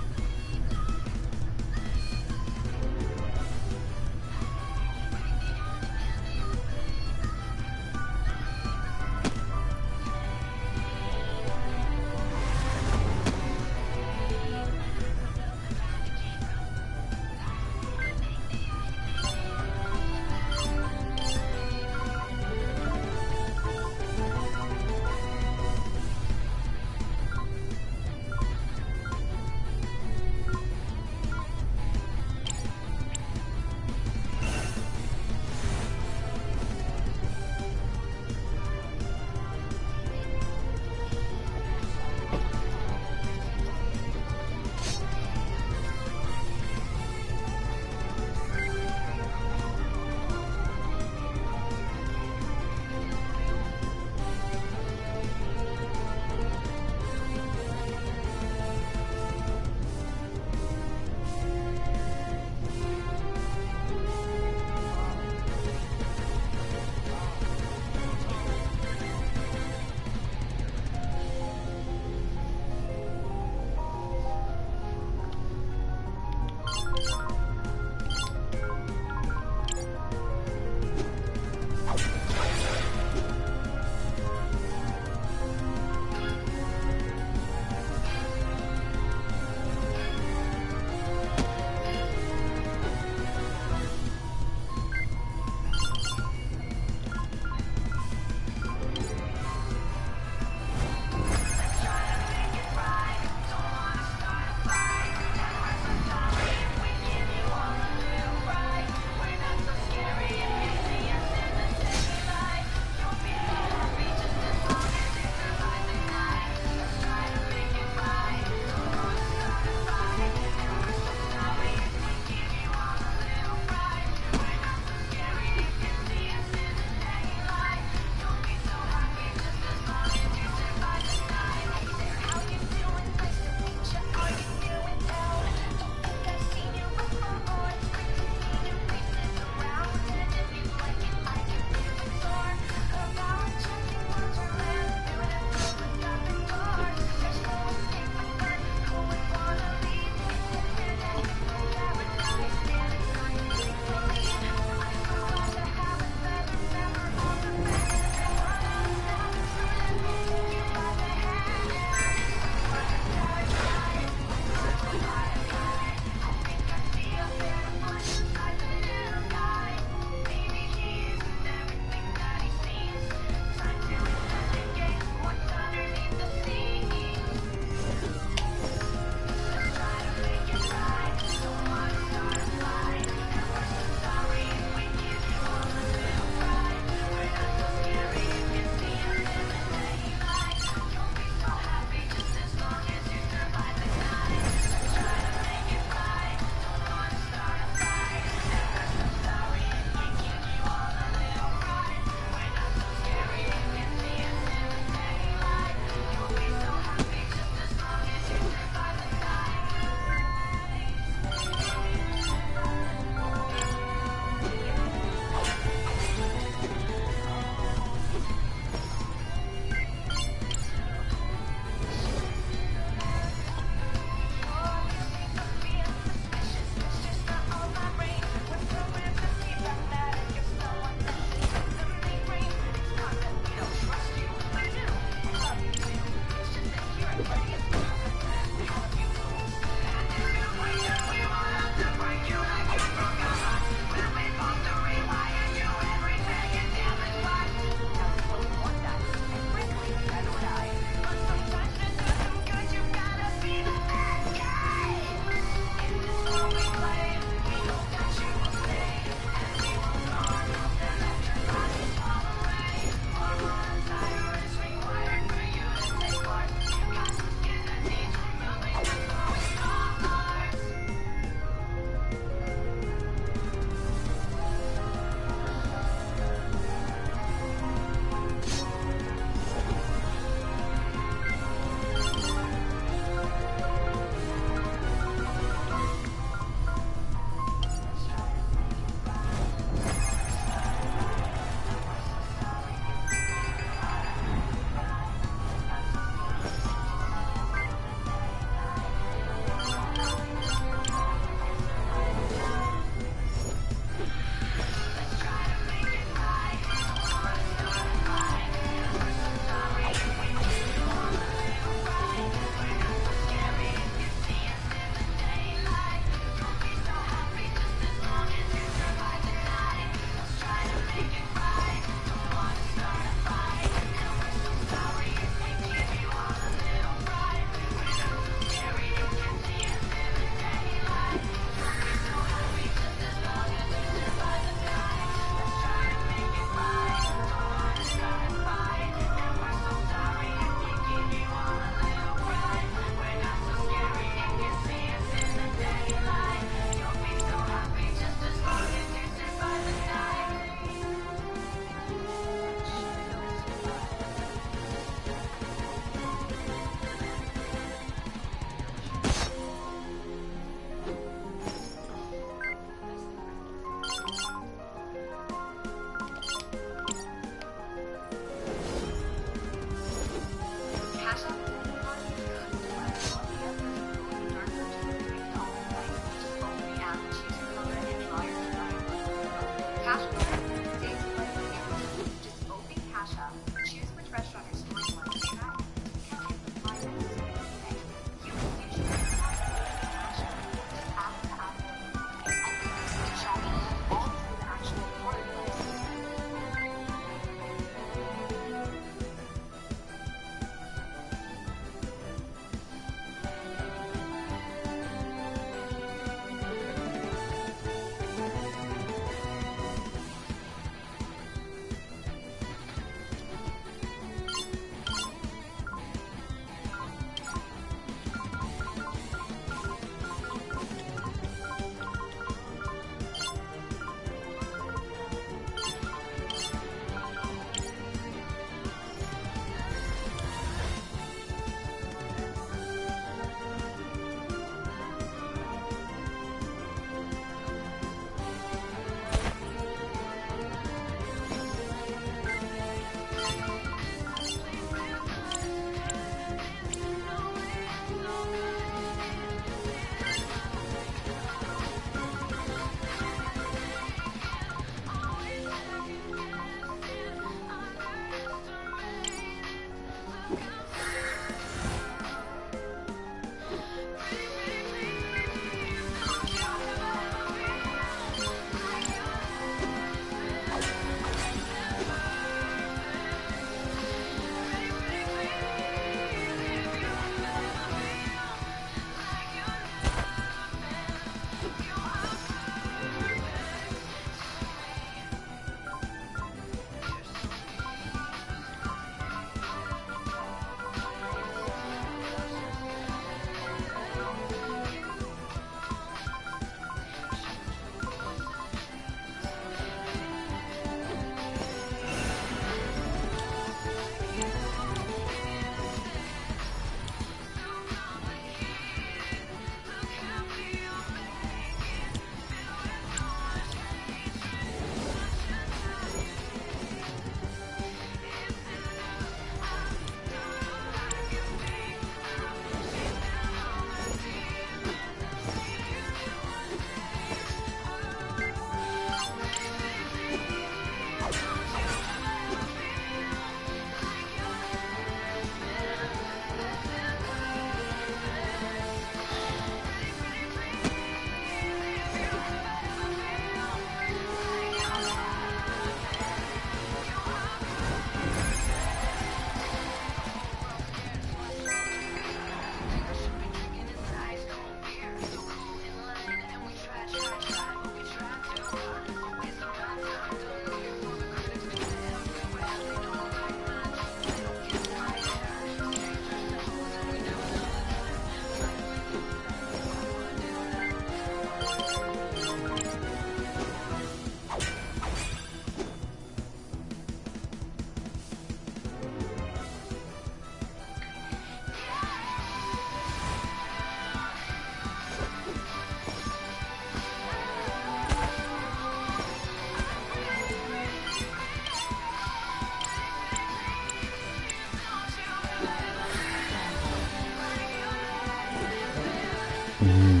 Mm.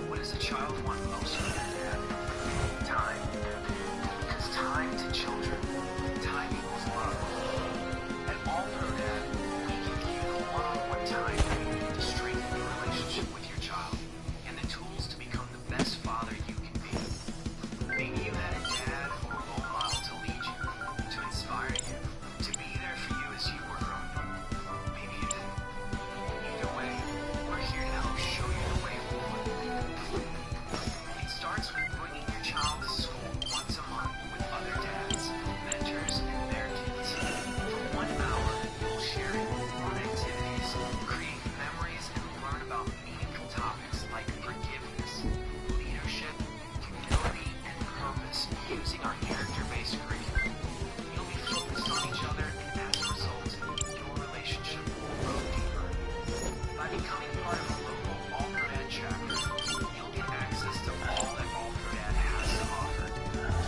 What does a child want most from their dad? Time. Because time to children, time equals love. At All Pro Dad, we give you the one-on-one time you need to strengthen your relationship with your child and the tools to become the best father you can be. Maybe you had a dad or role model to lead you, to inspire you, to be there for you as you were growing up. Maybe you didn't. Either way, we're here to help show you the way forward. It starts with bringing your child to school once a month with other dads, mentors, and their kids. For 1 hour, you'll share fun activities, create memories, and learn about meaningful topics like forgiveness, leadership, humility, and purpose using our character-based curriculum. You'll be focused on each other, and as a result, your relationship will grow deeper. By becoming part of a local All Pro Dad chapter, you'll get access to all that All Pro Dad has to offer,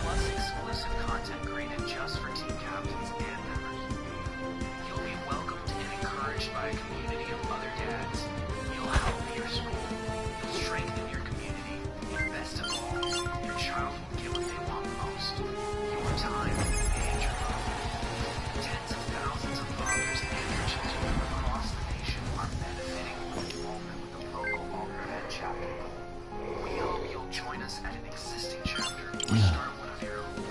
plus exclusive content created just for team captains and members. You'll be welcomed and encouraged by a community of other dads. You'll help your school. You'll strengthen your community. And best of all, your child will get what they want most: your time and your love. Tens of thousands of fathers and their children across the nation are benefiting from involvement with the local All Pro Dad chapter. We hope you'll join us at an existing chapter or start one of your own.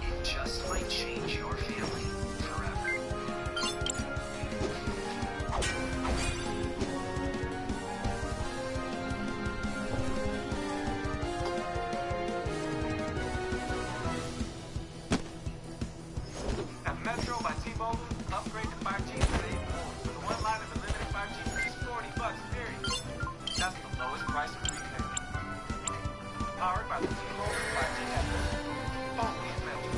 It just might change your family forever. At Metro by T-Mobile, upgrade to 5G and save more. With one line of unlimited 5G for just $40, period. That's the lowest price of prepaid. Powered by the T-Mobile 5G network. Only at Metro.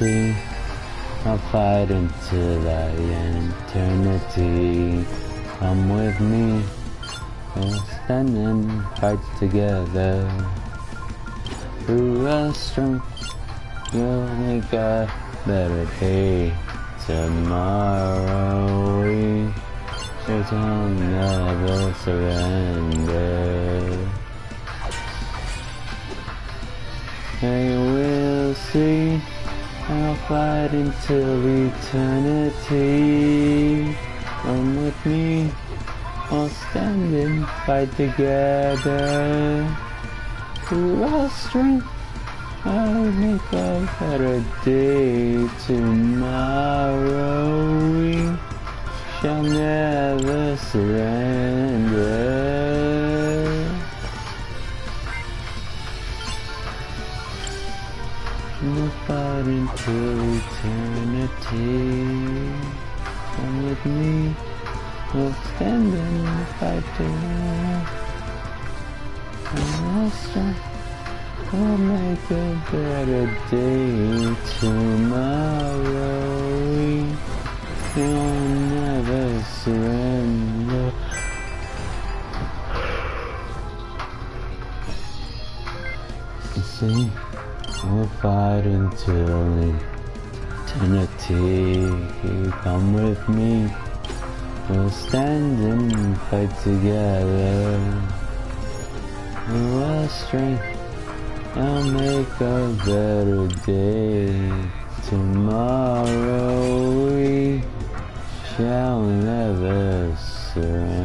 see. I'll fight until the eternity. Come with me. We'll stand and fight together. Through our strength, we'll make a better day. Tomorrow we shall never surrender. They will see. I'll fight until eternity. Come with me. We'll stand and fight together. Through our strength, I'll make a better day. Tomorrow we shall never surrender. We'll fight until eternity. Come with me. We'll stand and fight together. And our strength will make a better day. Tomorrow we will never surrender. See, we'll fight until eternity. Come with me. We'll stand and fight together. Through our strength, I'll make a better day. Tomorrow we shall never surrender.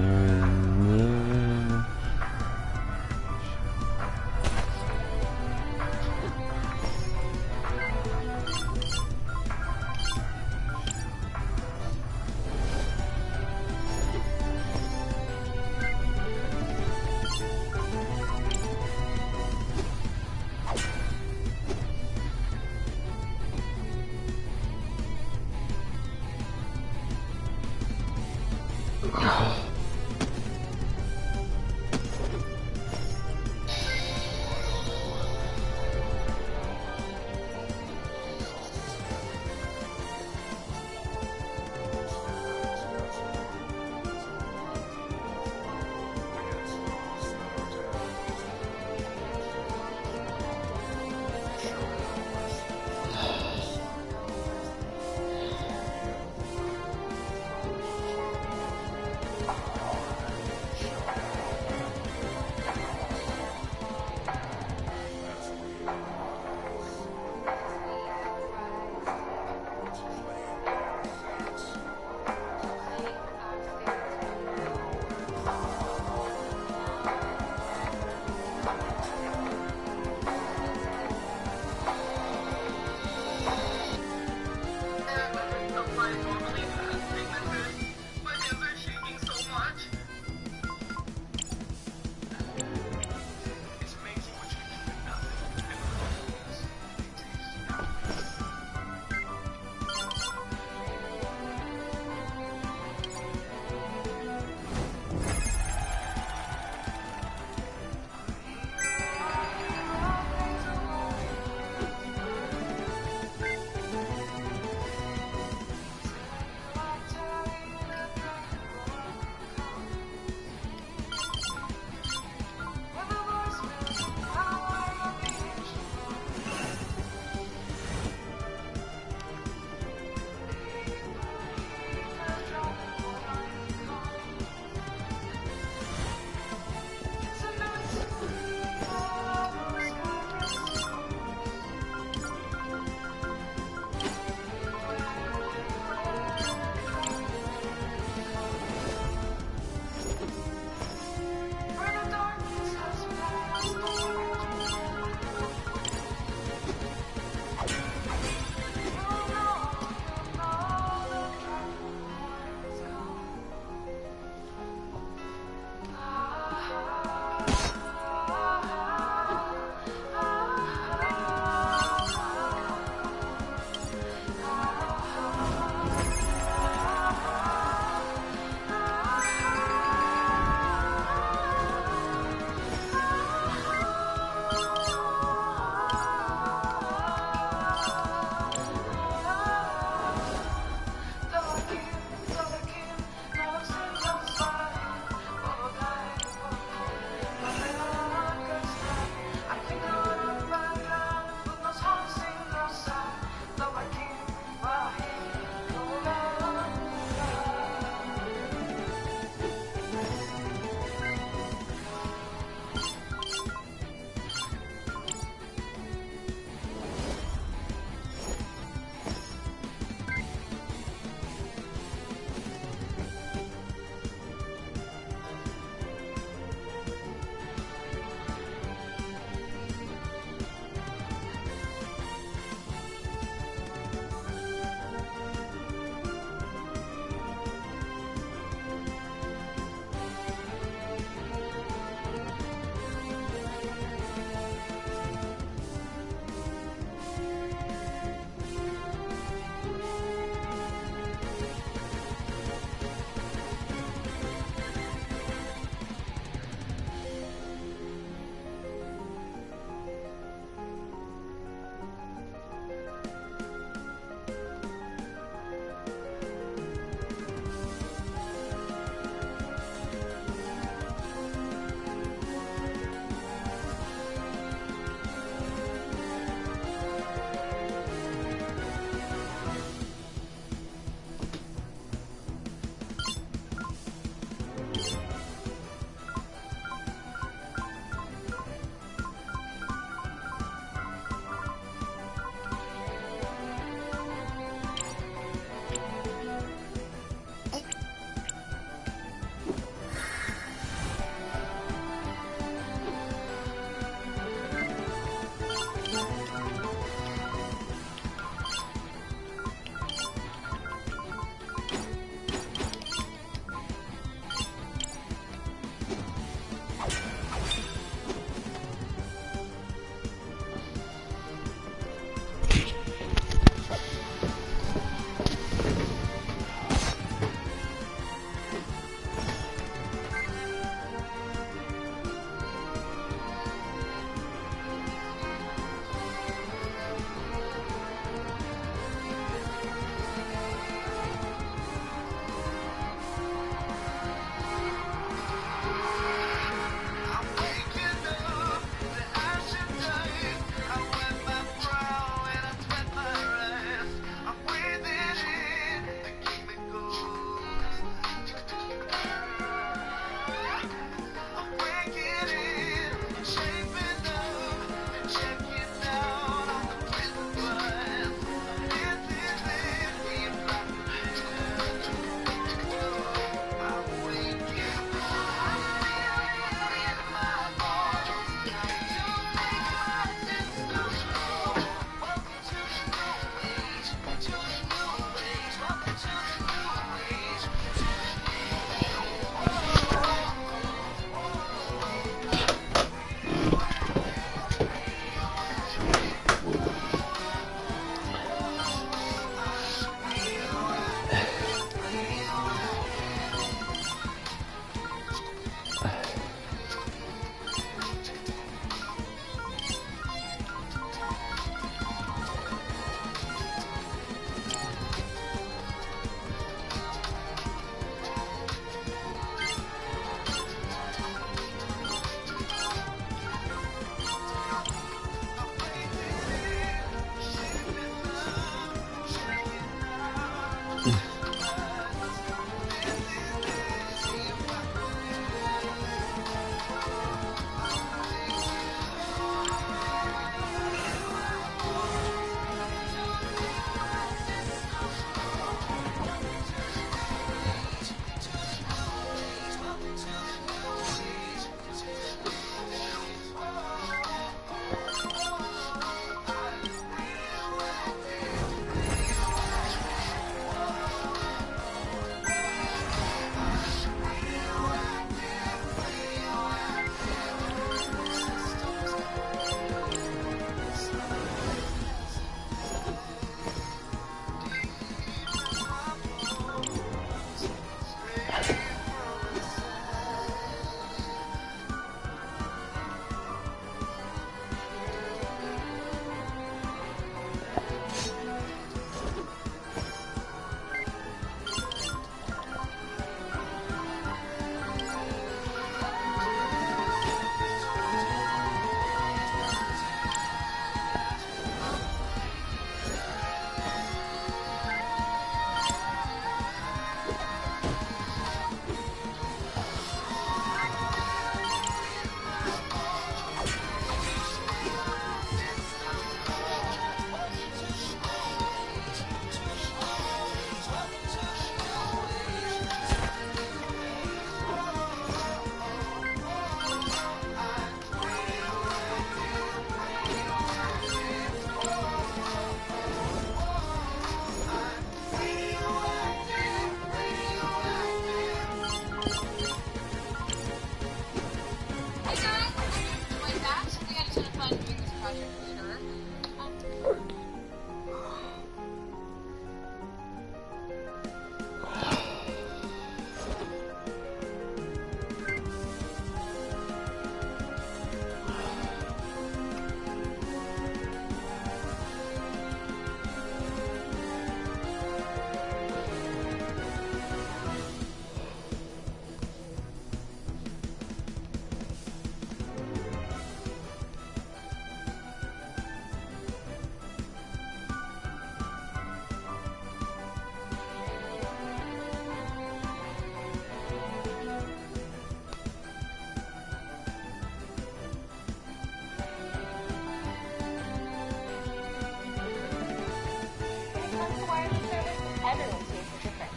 Everyone seems different.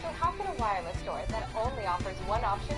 So how can a wireless store that only offers one option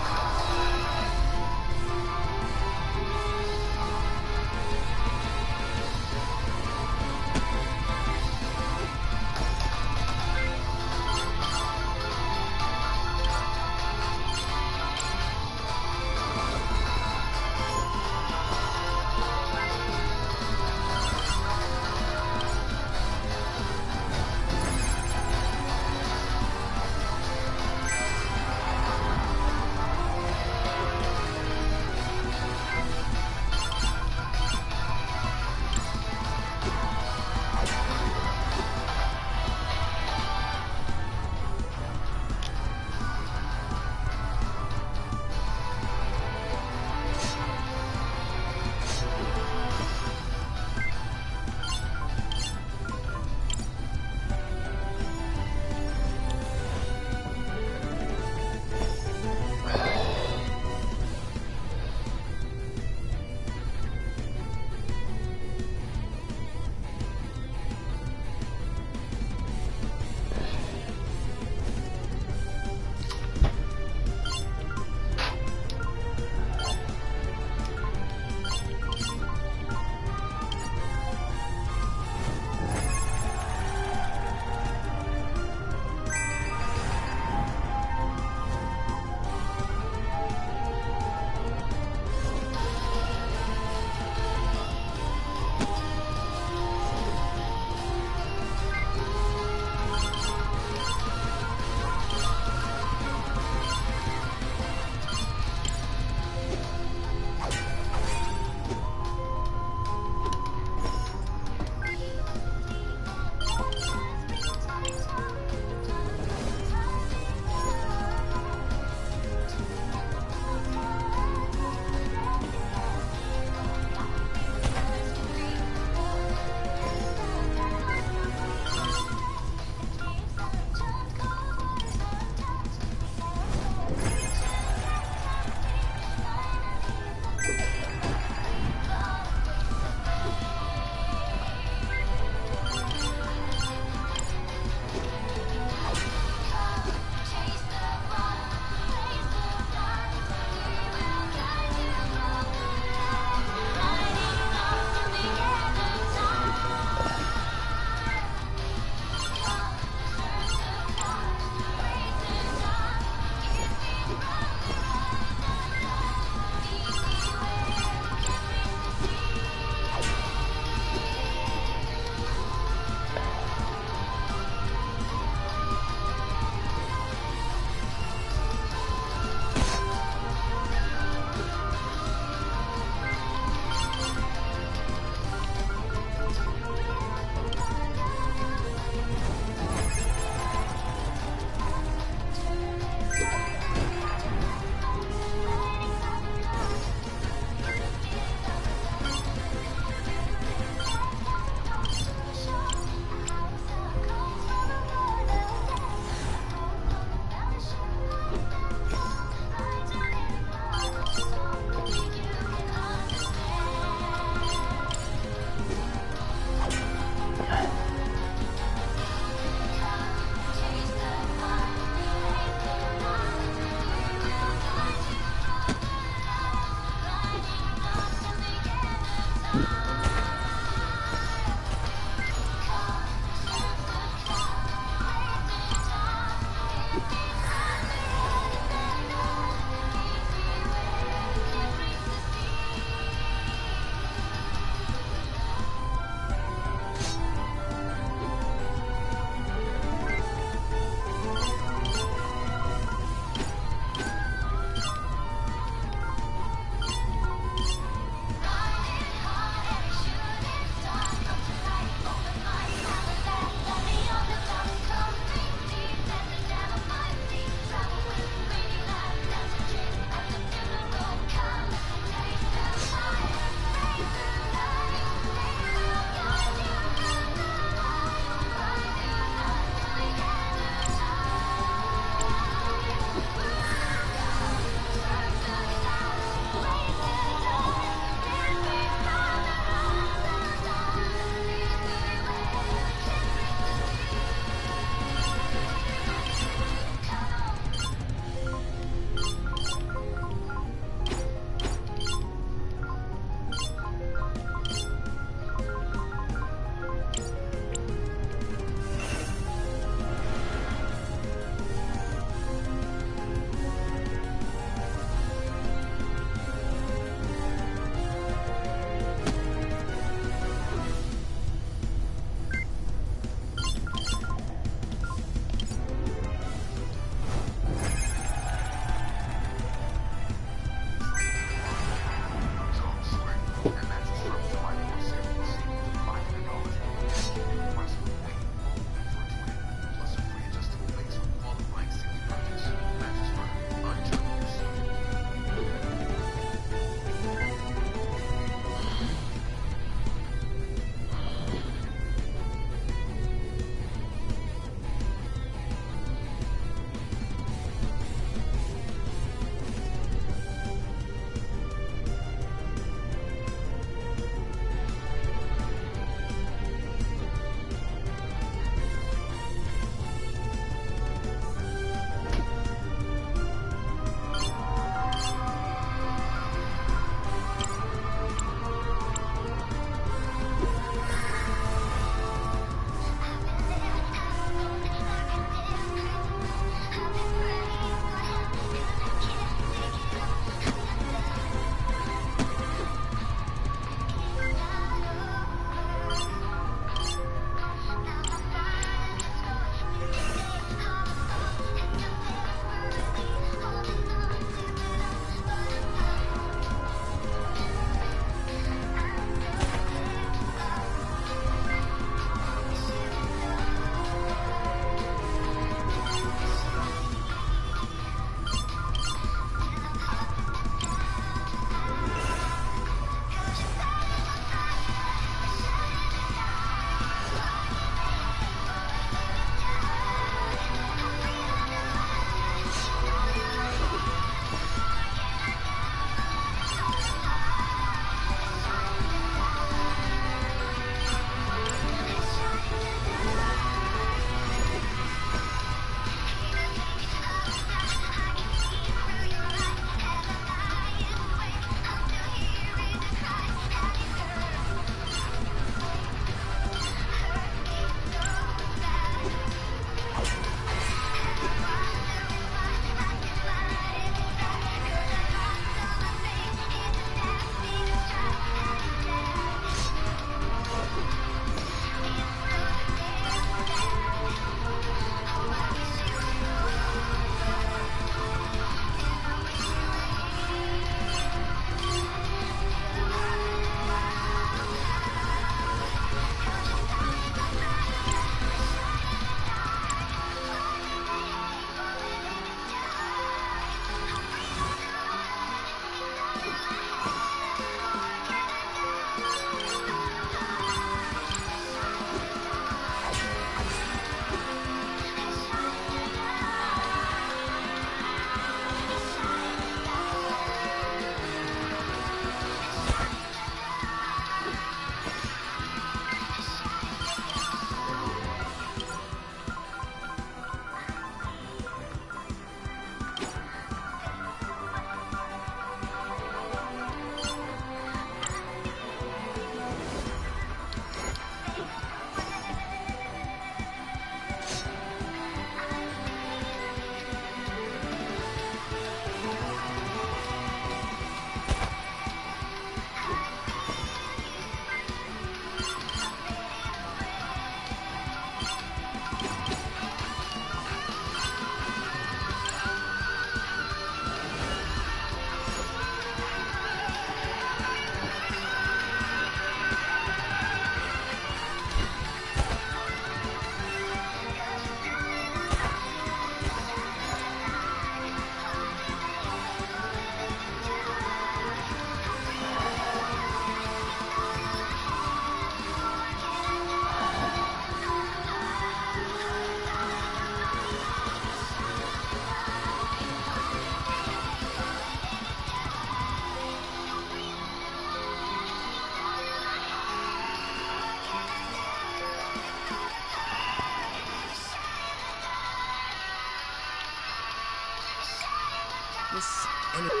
This enemy.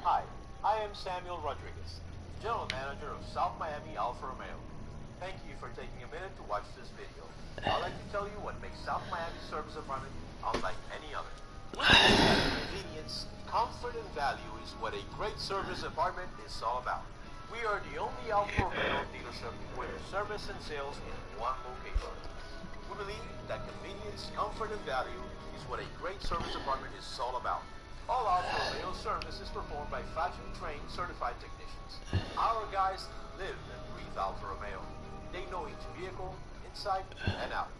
Hi, I am Samuel Rodriguez, General Manager of South Miami Alfa Romeo. Thank you for taking a minute to watch this video. I'd like to tell you what makes South Miami Service Department unlike any other. Convenience, comfort, and value is what a great service department is all about. We are the only Alfa Romeo dealership with service and sales in one location. We believe that convenience, comfort, and value is what a great service department is all about. All Alfa Romeo service is performed by factory-trained, certified technicians. Our guys live and breathe Alfa Romeo. They know each vehicle, inside and out.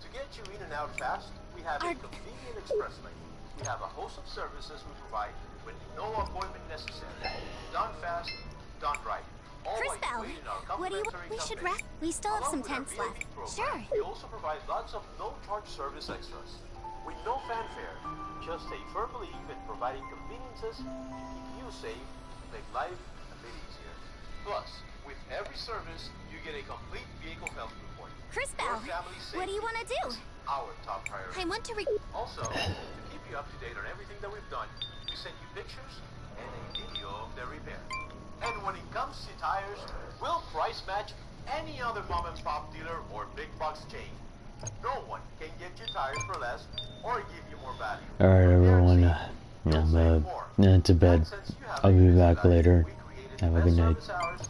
To get you in and out fast, we have a convenient express lane. We have a host of services we provide with no appointment necessary. Done fast, done right. All Chris while Bell, waiting in our what do you complimentary we should cafe. wrap? We still have some Along with our tents VIP left. program, Sure. We also provide lots of no-charge service extras. With no fanfare, just a firm belief in providing conveniences to keep you safe, make life a bit easier. Plus, with every service, you get a complete vehicle health report. Chris Your Bell, family's what do you want to do? safety is our top priority. I want to Also, to keep you up to date on everything that we've done, we send you pictures and a video of their repair. And when it comes to tires, we'll price match any other mom and pop dealer or big box chain. No one can get you tires for less or give you more value. Alright, everyone. You'll save more. To bed. And since you have I'll a be busy back life, later. we created Have a best good night. service hours